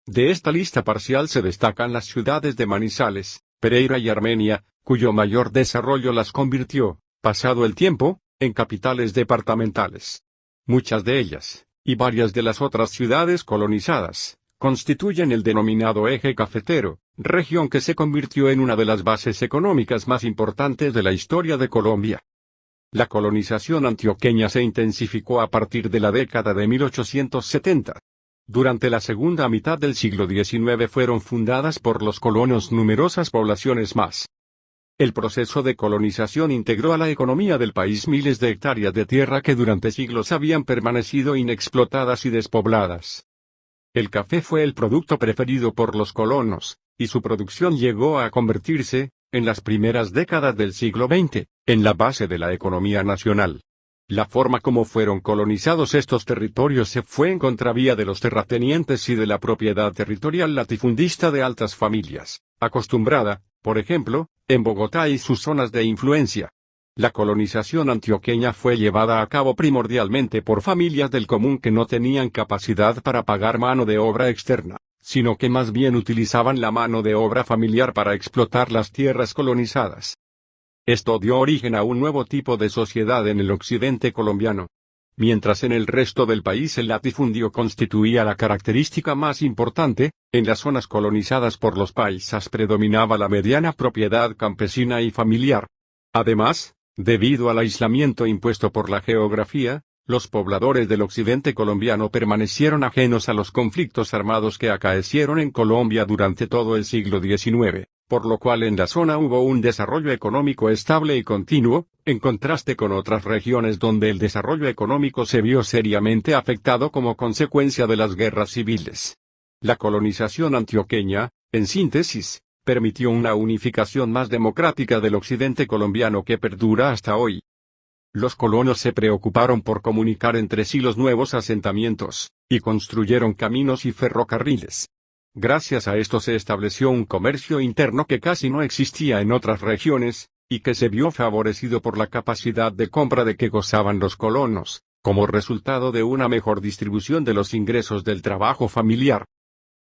De esta lista parcial se destacan las ciudades de Manizales, Pereira y Armenia, cuyo mayor desarrollo las convirtió, pasado el tiempo, en capitales departamentales. Muchas de ellas, y varias de las otras ciudades colonizadas, constituyen el denominado eje cafetero, región que se convirtió en una de las bases económicas más importantes de la historia de Colombia. La colonización antioqueña se intensificó a partir de la década de 1870. Durante la segunda mitad del siglo XIX fueron fundadas por los colonos numerosas poblaciones más. El proceso de colonización integró a la economía del país miles de hectáreas de tierra que durante siglos habían permanecido inexplotadas y despobladas. El café fue el producto preferido por los colonos, y su producción llegó a convertirse, en las primeras décadas del siglo XX, en la base de la economía nacional. La forma como fueron colonizados estos territorios se fue en contravía de los terratenientes y de la propiedad territorial latifundista de altas familias, acostumbrada, por ejemplo, en Bogotá y sus zonas de influencia. La colonización antioqueña fue llevada a cabo primordialmente por familias del común que no tenían capacidad para pagar mano de obra externa, sino que más bien utilizaban la mano de obra familiar para explotar las tierras colonizadas. Esto dio origen a un nuevo tipo de sociedad en el occidente colombiano. Mientras en el resto del país el latifundio constituía la característica más importante, en las zonas colonizadas por los paisas predominaba la mediana propiedad campesina y familiar. Además, debido al aislamiento impuesto por la geografía, los pobladores del occidente colombiano permanecieron ajenos a los conflictos armados que acaecieron en Colombia durante todo el siglo XIX, por lo cual en la zona hubo un desarrollo económico estable y continuo, en contraste con otras regiones donde el desarrollo económico se vio seriamente afectado como consecuencia de las guerras civiles. La colonización antioqueña, en síntesis, permitió una unificación más democrática del occidente colombiano que perdura hasta hoy. Los colonos se preocuparon por comunicar entre sí los nuevos asentamientos, y construyeron caminos y ferrocarriles. Gracias a esto se estableció un comercio interno que casi no existía en otras regiones, y que se vio favorecido por la capacidad de compra de que gozaban los colonos, como resultado de una mejor distribución de los ingresos del trabajo familiar.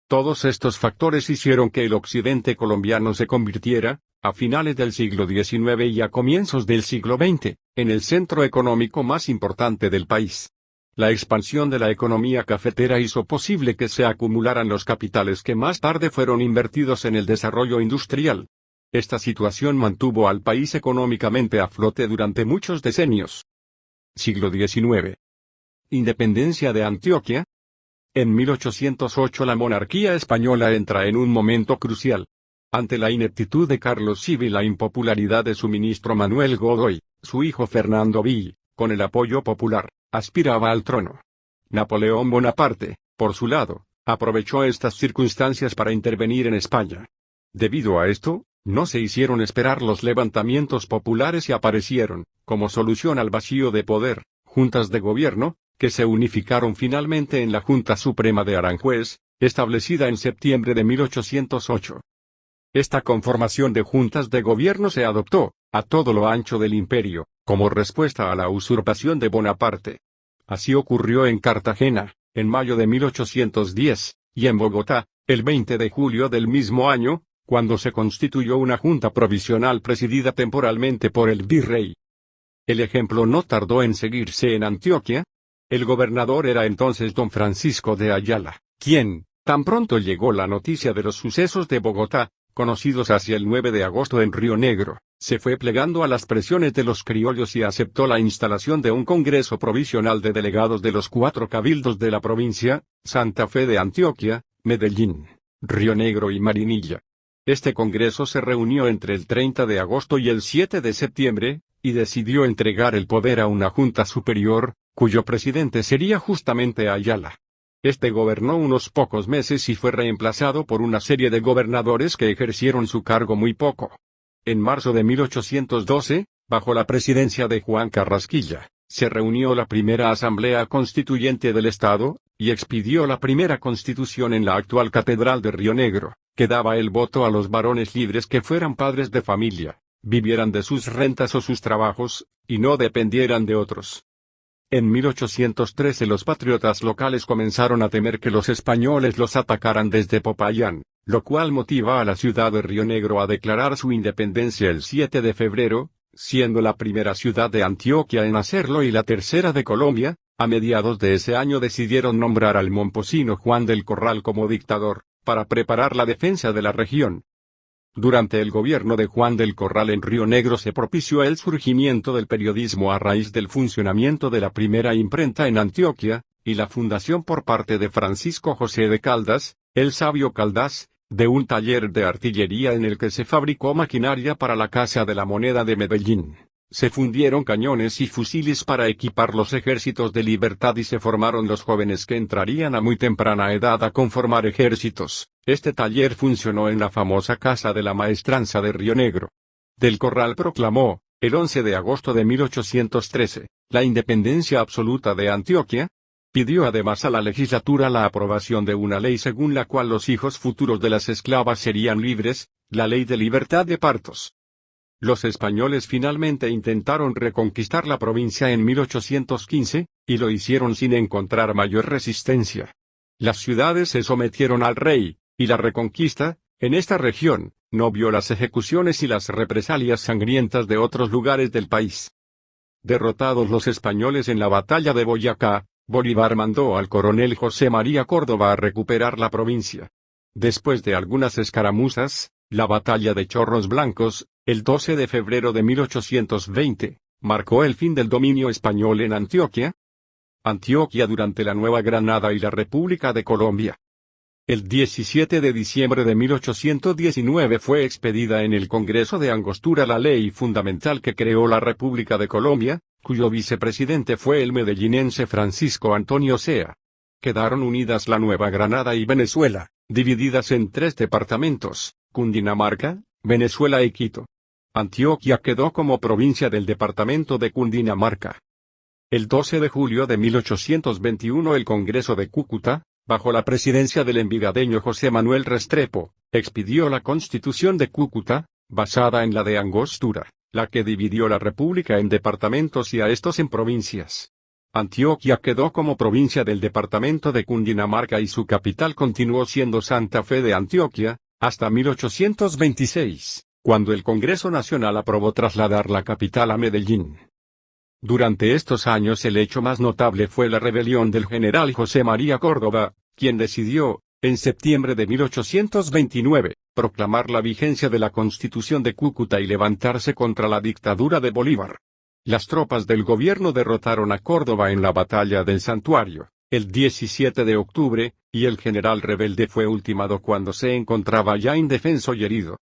Todos estos factores hicieron que el occidente colombiano se convirtiera, a finales del siglo XIX y a comienzos del siglo XX, en el centro económico más importante del país. La expansión de la economía cafetera hizo posible que se acumularan los capitales que más tarde fueron invertidos en el desarrollo industrial. Esta situación mantuvo al país económicamente a flote durante muchos decenios. Siglo XIX. Independencia de Antioquia. En 1808 la monarquía española entra en un momento crucial. Ante la ineptitud de Carlos Cid y la impopularidad de su ministro Manuel Godoy, su hijo Fernando Villena, con el apoyo popular, aspiraba al trono. Napoleón Bonaparte, por su lado, aprovechó estas circunstancias para intervenir en España. Debido a esto, no se hicieron esperar los levantamientos populares y aparecieron, como solución al vacío de poder, juntas de gobierno, que se unificaron finalmente en la Junta Suprema de Aranjuez, establecida en septiembre de 1808. Esta conformación de juntas de gobierno se adoptó, a todo lo ancho del imperio, como respuesta a la usurpación de Bonaparte. Así ocurrió en Cartagena, en mayo de 1810, y en Bogotá, el 20 de julio del mismo año, cuando se constituyó una junta provisional presidida temporalmente por el virrey. El ejemplo no tardó en seguirse en Antioquia. El gobernador era entonces don Francisco de Ayala, quien, tan pronto llegó la noticia de los sucesos de Bogotá, conocidos hacia el 9 de agosto en Río Negro, se fue plegando a las presiones de los criollos y aceptó la instalación de un Congreso Provisional de delegados de los 4 cabildos de la provincia, Santa Fe de Antioquia, Medellín, Río Negro y Marinilla. Este Congreso se reunió entre el 30 de agosto y el 7 de septiembre, y decidió entregar el poder a una Junta Superior, cuyo presidente sería justamente Ayala. Este gobernó unos pocos meses y fue reemplazado por una serie de gobernadores que ejercieron su cargo muy poco. En marzo de 1812, bajo la presidencia de Juan Carrasquilla, se reunió la primera Asamblea Constituyente del Estado, y expidió la primera Constitución en la actual Catedral de Río Negro, que daba el voto a los varones libres que fueran padres de familia, vivieran de sus rentas o sus trabajos, y no dependieran de otros. En 1813 los patriotas locales comenzaron a temer que los españoles los atacaran desde Popayán, lo cual motiva a la ciudad de Río Negro a declarar su independencia el 7 de febrero, siendo la primera ciudad de Antioquia en hacerlo y la tercera de Colombia. A mediados de ese año decidieron nombrar al momposino Juan del Corral como dictador, para preparar la defensa de la región. Durante el gobierno de Juan del Corral en Río Negro se propició el surgimiento del periodismo a raíz del funcionamiento de la primera imprenta en Antioquia, y la fundación por parte de Francisco José de Caldas, el sabio Caldas, de un taller de artillería en el que se fabricó maquinaria para la Casa de la Moneda de Medellín. Se fundieron cañones y fusiles para equipar los ejércitos de libertad y se formaron los jóvenes que entrarían a muy temprana edad a conformar ejércitos. Este taller funcionó en la famosa Casa de la Maestranza de Río Negro. Del Corral proclamó, el 11 de agosto de 1813, la independencia absoluta de Antioquia. Pidió además a la legislatura la aprobación de una ley según la cual los hijos futuros de las esclavas serían libres, la ley de libertad de partos. Los españoles finalmente intentaron reconquistar la provincia en 1815, y lo hicieron sin encontrar mayor resistencia. Las ciudades se sometieron al rey, y la reconquista, en esta región, no vio las ejecuciones y las represalias sangrientas de otros lugares del país. Derrotados los españoles en la batalla de Boyacá, Bolívar mandó al coronel José María Córdoba a recuperar la provincia. Después de algunas escaramuzas, la batalla de Chorros Blancos, el 12 de febrero de 1820, marcó el fin del dominio español en Antioquia. Antioquia durante la Nueva Granada y la República de Colombia. El 17 de diciembre de 1819 fue expedida en el Congreso de Angostura la ley fundamental que creó la República de Colombia, cuyo vicepresidente fue el medellinense Francisco Antonio Sea. Quedaron unidas la Nueva Granada y Venezuela, divididas en 3 departamentos, Cundinamarca, Venezuela y Quito. Antioquia quedó como provincia del departamento de Cundinamarca. El 12 de julio de 1821 el Congreso de Cúcuta, bajo la presidencia del envigadeño José Manuel Restrepo, expidió la Constitución de Cúcuta, basada en la de Angostura, la que dividió la República en departamentos y a estos en provincias. Antioquia quedó como provincia del departamento de Cundinamarca y su capital continuó siendo Santa Fe de Antioquia, hasta 1826, cuando el Congreso Nacional aprobó trasladar la capital a Medellín. Durante estos años el hecho más notable fue la rebelión del general José María Córdoba, quien decidió, en septiembre de 1829, proclamar la vigencia de la Constitución de Cúcuta y levantarse contra la dictadura de Bolívar. Las tropas del gobierno derrotaron a Córdoba en la batalla del Santuario, el 17 de octubre, y el general rebelde fue ultimado cuando se encontraba ya indefenso y herido.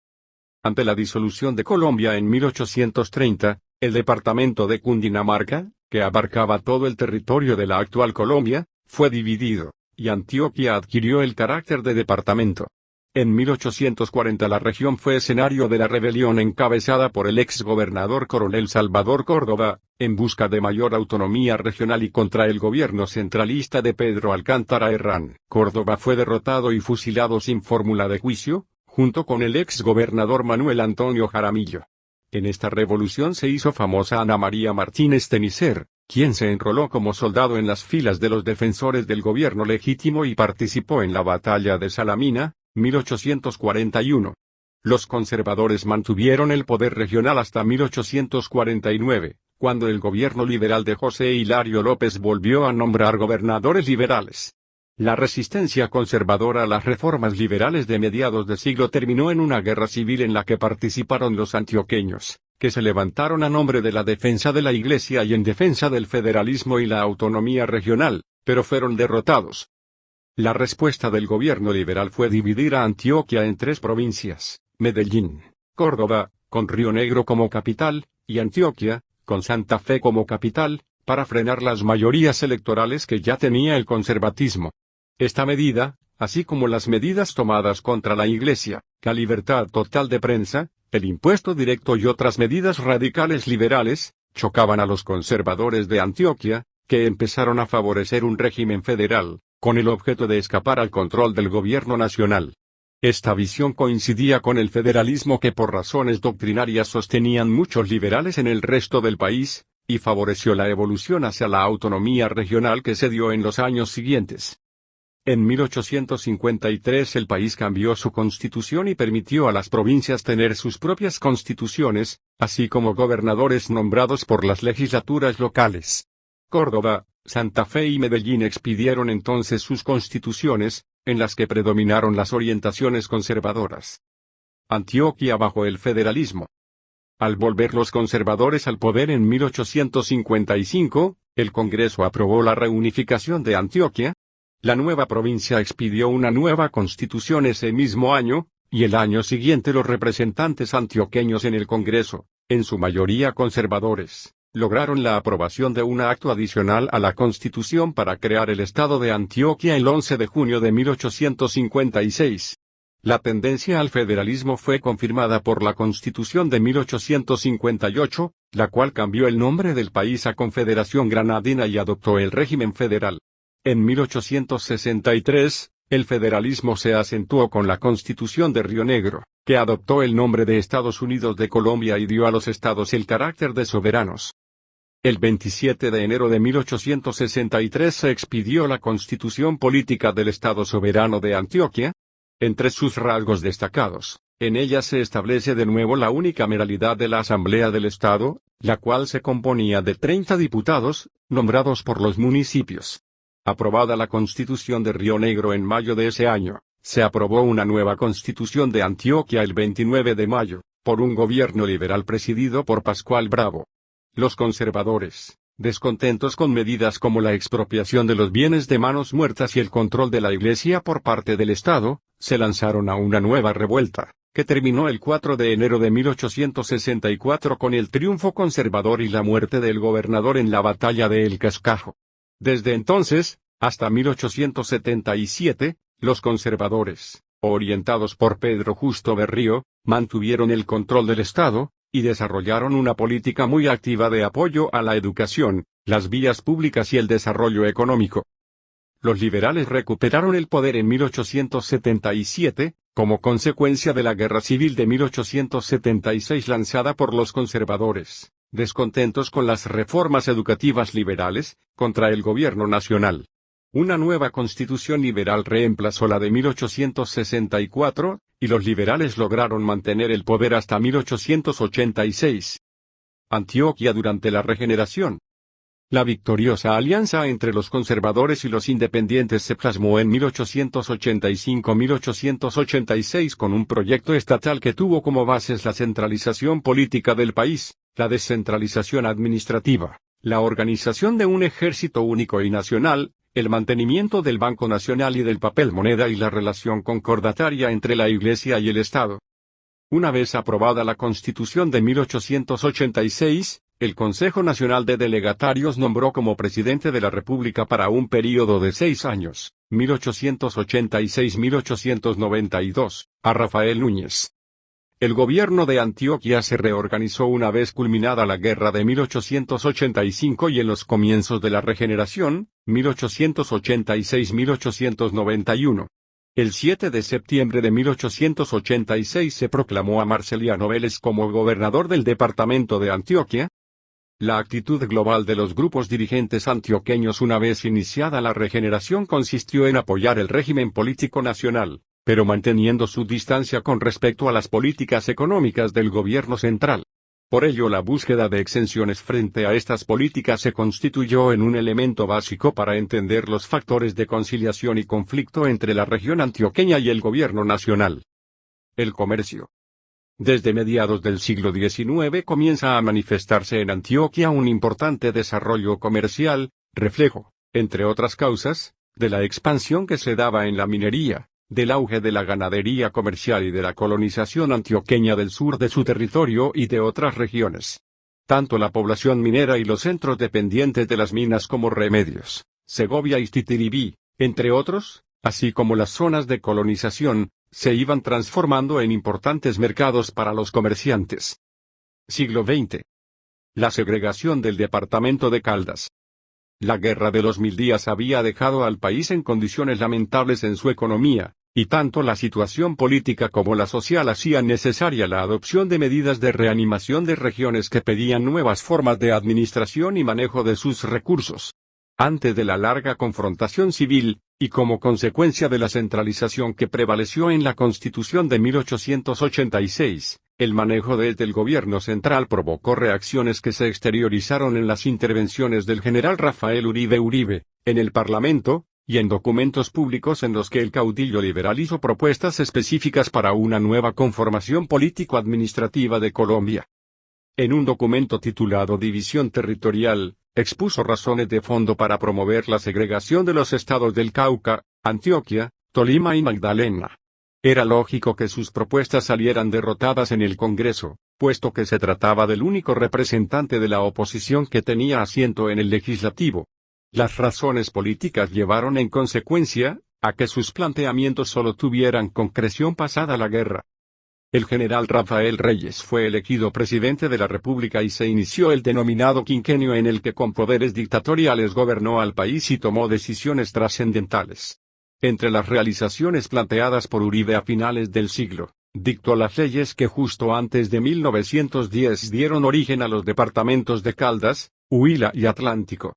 Ante la disolución de Colombia en 1830, el departamento de Cundinamarca, que abarcaba todo el territorio de la actual Colombia, fue dividido, y Antioquia adquirió el carácter de departamento. En 1840 la región fue escenario de la rebelión encabezada por el exgobernador coronel Salvador Córdoba, en busca de mayor autonomía regional y contra el gobierno centralista de Pedro Alcántara Herrán. Córdoba fue derrotado y fusilado sin fórmula de juicio, junto con el exgobernador Manuel Antonio Jaramillo. En esta revolución se hizo famosa Ana María Martínez Tenicer, quien se enroló como soldado en las filas de los defensores del gobierno legítimo y participó en la batalla de Salamina, 1841. Los conservadores mantuvieron el poder regional hasta 1849, cuando el gobierno liberal de José Hilario López volvió a nombrar gobernadores liberales. La resistencia conservadora a las reformas liberales de mediados de siglo terminó en una guerra civil en la que participaron los antioqueños, que se levantaron a nombre de la defensa de la Iglesia y en defensa del federalismo y la autonomía regional, pero fueron derrotados. La respuesta del gobierno liberal fue dividir a Antioquia en tres provincias: Medellín, Córdoba, con Río Negro como capital, y Antioquia, con Santa Fe como capital, para frenar las mayorías electorales que ya tenía el conservatismo. Esta medida, así como las medidas tomadas contra la Iglesia, la libertad total de prensa, el impuesto directo y otras medidas radicales liberales, chocaban a los conservadores de Antioquia, que empezaron a favorecer un régimen federal, con el objeto de escapar al control del gobierno nacional. Esta visión coincidía con el federalismo que por razones doctrinarias sostenían muchos liberales en el resto del país, y favoreció la evolución hacia la autonomía regional que se dio en los años siguientes. En 1853 el país cambió su constitución y permitió a las provincias tener sus propias constituciones, así como gobernadores nombrados por las legislaturas locales. Córdoba, Santa Fe y Medellín expidieron entonces sus constituciones, en las que predominaron las orientaciones conservadoras. Antioquia bajo el federalismo. Al volver los conservadores al poder en 1855, el Congreso aprobó la reunificación de Antioquia. La nueva provincia expidió una nueva constitución ese mismo año, y el año siguiente los representantes antioqueños en el Congreso, en su mayoría conservadores, lograron la aprobación de un acto adicional a la Constitución para crear el Estado de Antioquia el 11 de junio de 1856. La tendencia al federalismo fue confirmada por la Constitución de 1858, la cual cambió el nombre del país a Confederación Granadina y adoptó el régimen federal. En 1863, el federalismo se acentuó con la Constitución de Río Negro, que adoptó el nombre de Estados Unidos de Colombia y dio a los estados el carácter de soberanos. El 27 de enero de 1863 se expidió la Constitución Política del Estado Soberano de Antioquia. Entre sus rasgos destacados, en ella se establece de nuevo la unicameralidad de la Asamblea del Estado, la cual se componía de 30 diputados, nombrados por los municipios. Aprobada la Constitución de Río Negro en mayo de ese año, se aprobó una nueva Constitución de Antioquia el 29 de mayo, por un gobierno liberal presidido por Pascual Bravo. Los conservadores, descontentos con medidas como la expropiación de los bienes de manos muertas y el control de la Iglesia por parte del Estado, se lanzaron a una nueva revuelta, que terminó el 4 de enero de 1864 con el triunfo conservador y la muerte del gobernador en la batalla de El Cascajo. Desde entonces, hasta 1877, los conservadores, orientados por Pedro Justo Berrío, mantuvieron el control del Estado, y desarrollaron una política muy activa de apoyo a la educación, las vías públicas y el desarrollo económico. Los liberales recuperaron el poder en 1877, como consecuencia de la Guerra Civil de 1876 lanzada por los conservadores, descontentos con las reformas educativas liberales, contra el gobierno nacional. Una nueva constitución liberal reemplazó la de 1864, y los liberales lograron mantener el poder hasta 1886. Antioquia durante la regeneración. La victoriosa alianza entre los conservadores y los independientes se plasmó en 1885-1886 con un proyecto estatal que tuvo como bases la centralización política del país, la descentralización administrativa, la organización de un ejército único y nacional, el mantenimiento del Banco Nacional y del papel moneda y la relación concordataria entre la Iglesia y el Estado. Una vez aprobada la Constitución de 1886, el Consejo Nacional de Delegatarios nombró como presidente de la República para un período de 6 años, 1886-1892, a Rafael Núñez. El gobierno de Antioquia se reorganizó una vez culminada la guerra de 1885 y en los comienzos de la regeneración, 1886-1891. El 7 de septiembre de 1886 se proclamó a Marceliano Vélez como gobernador del departamento de Antioquia. La actitud global de los grupos dirigentes antioqueños una vez iniciada la regeneración consistió en apoyar el régimen político nacional, pero manteniendo su distancia con respecto a las políticas económicas del gobierno central. Por ello la búsqueda de exenciones frente a estas políticas se constituyó en un elemento básico para entender los factores de conciliación y conflicto entre la región antioqueña y el gobierno nacional. El comercio. Desde mediados del siglo XIX comienza a manifestarse en Antioquia un importante desarrollo comercial, reflejo, entre otras causas, de la expansión que se daba en la minería, del auge de la ganadería comercial y de la colonización antioqueña del sur de su territorio y de otras regiones. Tanto la población minera y los centros dependientes de las minas como Remedios, Segovia y Titiribí, entre otros, así como las zonas de colonización, se iban transformando en importantes mercados para los comerciantes. Siglo XX. La segregación del departamento de Caldas. La Guerra de los Mil Días había dejado al país en condiciones lamentables en su economía, y tanto la situación política como la social hacían necesaria la adopción de medidas de reanimación de regiones que pedían nuevas formas de administración y manejo de sus recursos. Antes de la larga confrontación civil, y como consecuencia de la centralización que prevaleció en la Constitución de 1886, el manejo desde el gobierno central provocó reacciones que se exteriorizaron en las intervenciones del general Rafael Uribe, en el Parlamento, y en documentos públicos en los que el caudillo liberal hizo propuestas específicas para una nueva conformación político-administrativa de Colombia. En un documento titulado División Territorial, expuso razones de fondo para promover la segregación de los estados del Cauca, Antioquia, Tolima y Magdalena. Era lógico que sus propuestas salieran derrotadas en el Congreso, puesto que se trataba del único representante de la oposición que tenía asiento en el legislativo. Las razones políticas llevaron en consecuencia, a que sus planteamientos solo tuvieran concreción pasada la guerra. El general Rafael Reyes fue elegido presidente de la República y se inició el denominado quinquenio en el que con poderes dictatoriales gobernó al país y tomó decisiones trascendentales. Entre las realizaciones planteadas por Uribe a finales del siglo, dictó las leyes que justo antes de 1910 dieron origen a los departamentos de Caldas, Huila y Atlántico.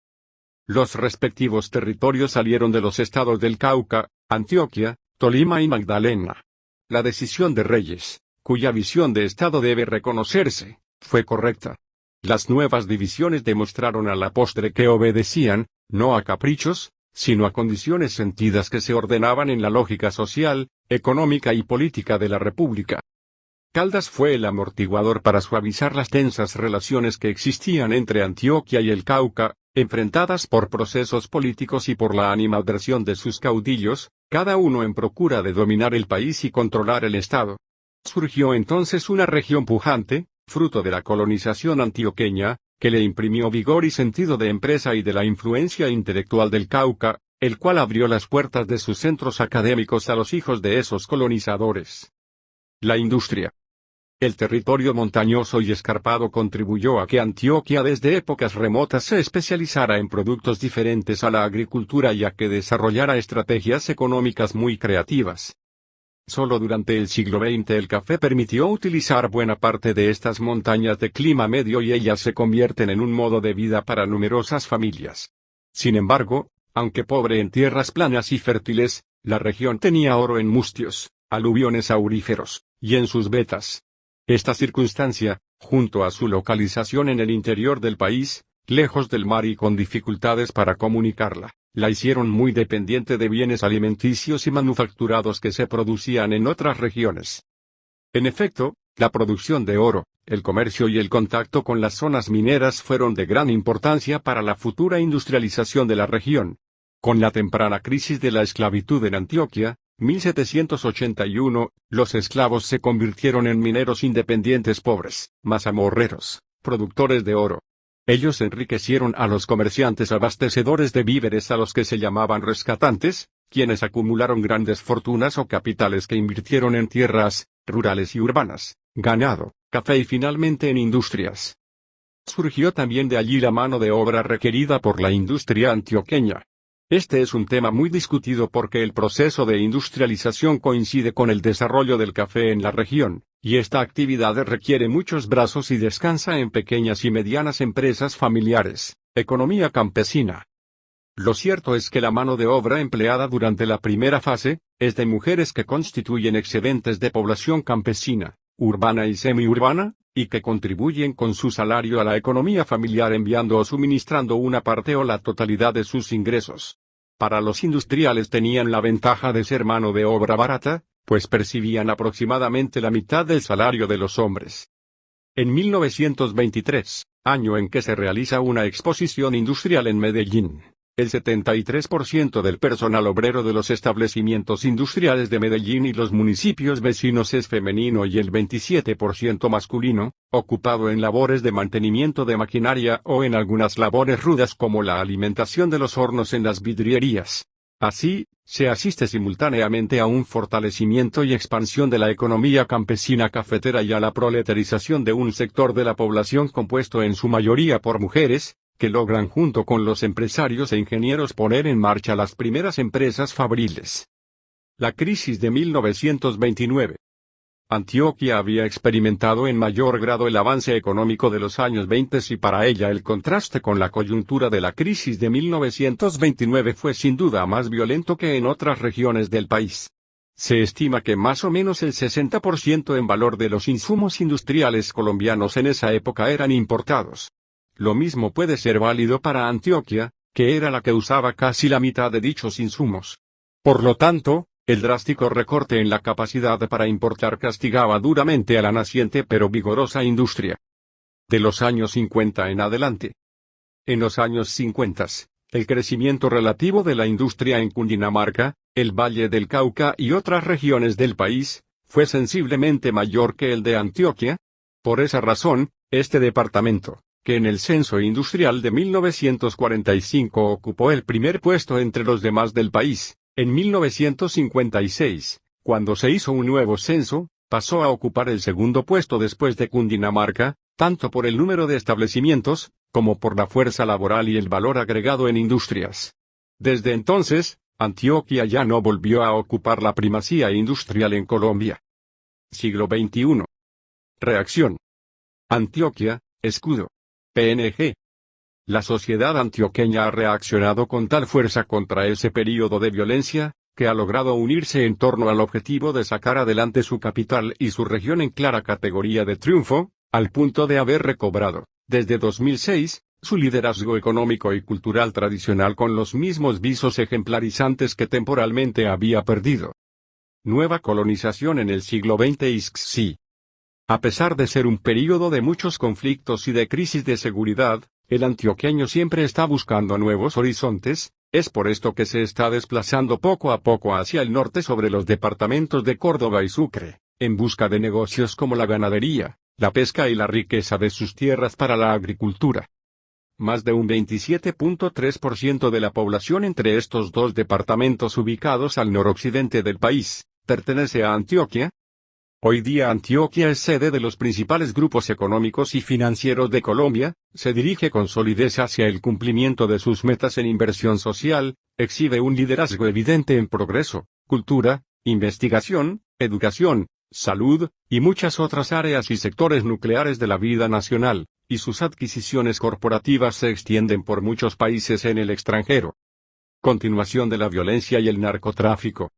Los respectivos territorios salieron de los estados del Cauca, Antioquia, Tolima y Magdalena. La decisión de Reyes, cuya visión de Estado debe reconocerse, fue correcta. Las nuevas divisiones demostraron a la postre que obedecían, no a caprichos, sino a condiciones sentidas que se ordenaban en la lógica social, económica y política de la República. Caldas fue el amortiguador para suavizar las tensas relaciones que existían entre Antioquia y el Cauca, enfrentadas por procesos políticos y por la animadversión de sus caudillos, cada uno en procura de dominar el país y controlar el Estado. Surgió entonces una región pujante, fruto de la colonización antioqueña, que le imprimió vigor y sentido de empresa y de la influencia intelectual del Cauca, el cual abrió las puertas de sus centros académicos a los hijos de esos colonizadores. La industria. El territorio montañoso y escarpado contribuyó a que Antioquia desde épocas remotas se especializara en productos diferentes a la agricultura y a que desarrollara estrategias económicas muy creativas. Solo durante el siglo XX el café permitió utilizar buena parte de estas montañas de clima medio y ellas se convierten en un modo de vida para numerosas familias. Sin embargo, aunque pobre en tierras planas y fértiles, la región tenía oro en mustios, aluviones auríferos, y en sus vetas. Esta circunstancia, junto a su localización en el interior del país, lejos del mar y con dificultades para comunicarla, la hicieron muy dependiente de bienes alimenticios y manufacturados que se producían en otras regiones. En efecto, la producción de oro, el comercio y el contacto con las zonas mineras fueron de gran importancia para la futura industrialización de la región. Con la temprana crisis de la esclavitud en Antioquia, 1781, los esclavos se convirtieron en mineros independientes pobres, mazamorreros, productores de oro. Ellos enriquecieron a los comerciantes abastecedores de víveres a los que se llamaban rescatantes, quienes acumularon grandes fortunas o capitales que invirtieron en tierras, rurales y urbanas, ganado, café y finalmente en industrias. Surgió también de allí la mano de obra requerida por la industria antioqueña. Este es un tema muy discutido porque el proceso de industrialización coincide con el desarrollo del café en la región, y esta actividad requiere muchos brazos y descansa en pequeñas y medianas empresas familiares, economía campesina. Lo cierto es que la mano de obra empleada durante la primera fase, es de mujeres que constituyen excedentes de población campesina, urbana y semiurbana, y que contribuyen con su salario a la economía familiar enviando o suministrando una parte o la totalidad de sus ingresos. Para los industriales tenían la ventaja de ser mano de obra barata, pues percibían aproximadamente la mitad del salario de los hombres. En 1923, año en que se realiza una exposición industrial en Medellín, el 73% del personal obrero de los establecimientos industriales de Medellín y los municipios vecinos es femenino y el 27% masculino, ocupado en labores de mantenimiento de maquinaria o en algunas labores rudas como la alimentación de los hornos en las vidrierías. Así, se asiste simultáneamente a un fortalecimiento y expansión de la economía campesina cafetera y a la proletarización de un sector de la población compuesto en su mayoría por mujeres, que logran junto con los empresarios e ingenieros poner en marcha las primeras empresas fabriles. La crisis de 1929. Antioquia había experimentado en mayor grado el avance económico de los años 20 y para ella el contraste con la coyuntura de la crisis de 1929 fue sin duda más violento que en otras regiones del país. Se estima que más o menos el 60% en valor de los insumos industriales colombianos en esa época eran importados. Lo mismo puede ser válido para Antioquia, que era la que usaba casi la mitad de dichos insumos. Por lo tanto, el drástico recorte en la capacidad para importar castigaba duramente a la naciente pero vigorosa industria. De los años 50 en adelante. En los años 50, el crecimiento relativo de la industria en Cundinamarca, el Valle del Cauca y otras regiones del país, fue sensiblemente mayor que el de Antioquia. Por esa razón, este departamento, que en el censo industrial de 1945 ocupó el primer puesto entre los demás del país, en 1956, cuando se hizo un nuevo censo, pasó a ocupar el segundo puesto después de Cundinamarca, tanto por el número de establecimientos, como por la fuerza laboral y el valor agregado en industrias. Desde entonces, Antioquia ya no volvió a ocupar la primacía industrial en Colombia. Siglo XXI. Reacción. Antioquia, escudo. PNG. La sociedad antioqueña ha reaccionado con tal fuerza contra ese período de violencia, que ha logrado unirse en torno al objetivo de sacar adelante su capital y su región en clara categoría de triunfo, al punto de haber recobrado, desde 2006, su liderazgo económico y cultural tradicional con los mismos visos ejemplarizantes que temporalmente había perdido. Nueva colonización en el siglo XX. A pesar de ser un período de muchos conflictos y de crisis de seguridad, el antioqueño siempre está buscando nuevos horizontes, es por esto que se está desplazando poco a poco hacia el norte sobre los departamentos de Córdoba y Sucre, en busca de negocios como la ganadería, la pesca y la riqueza de sus tierras para la agricultura. Más de un 27.3% de la población entre estos dos departamentos ubicados al noroccidente del país, pertenece a Antioquia. Hoy día Antioquia es sede de los principales grupos económicos y financieros de Colombia, se dirige con solidez hacia el cumplimiento de sus metas en inversión social, exhibe un liderazgo evidente en progreso, cultura, investigación, educación, salud, y muchas otras áreas y sectores nucleares de la vida nacional, y sus adquisiciones corporativas se extienden por muchos países en el extranjero. Continuación de la violencia y el narcotráfico.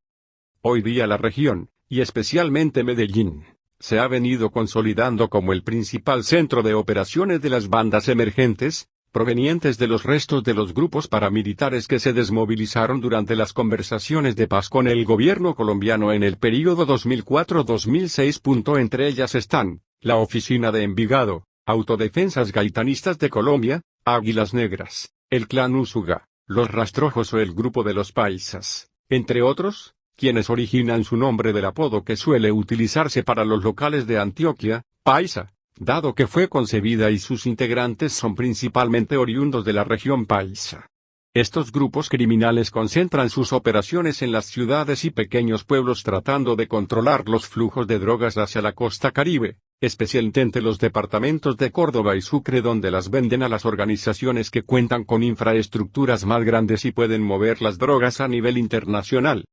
Hoy día la región, y especialmente Medellín, se ha venido consolidando como el principal centro de operaciones de las bandas emergentes, provenientes de los restos de los grupos paramilitares que se desmovilizaron durante las conversaciones de paz con el gobierno colombiano en el período 2004-2006. Entre ellas están, la Oficina de Envigado, Autodefensas Gaitanistas de Colombia, Águilas Negras, el Clan Úsuga, los Rastrojos o el Grupo de los Paisas, entre otros, quienes originan su nombre del apodo que suele utilizarse para los locales de Antioquia, Paisa, dado que fue concebida y sus integrantes son principalmente oriundos de la región paisa. Estos grupos criminales concentran sus operaciones en las ciudades y pequeños pueblos tratando de controlar los flujos de drogas hacia la costa Caribe, especialmente entre los departamentos de Córdoba y Sucre, donde las venden a las organizaciones que cuentan con infraestructuras más grandes y pueden mover las drogas a nivel internacional.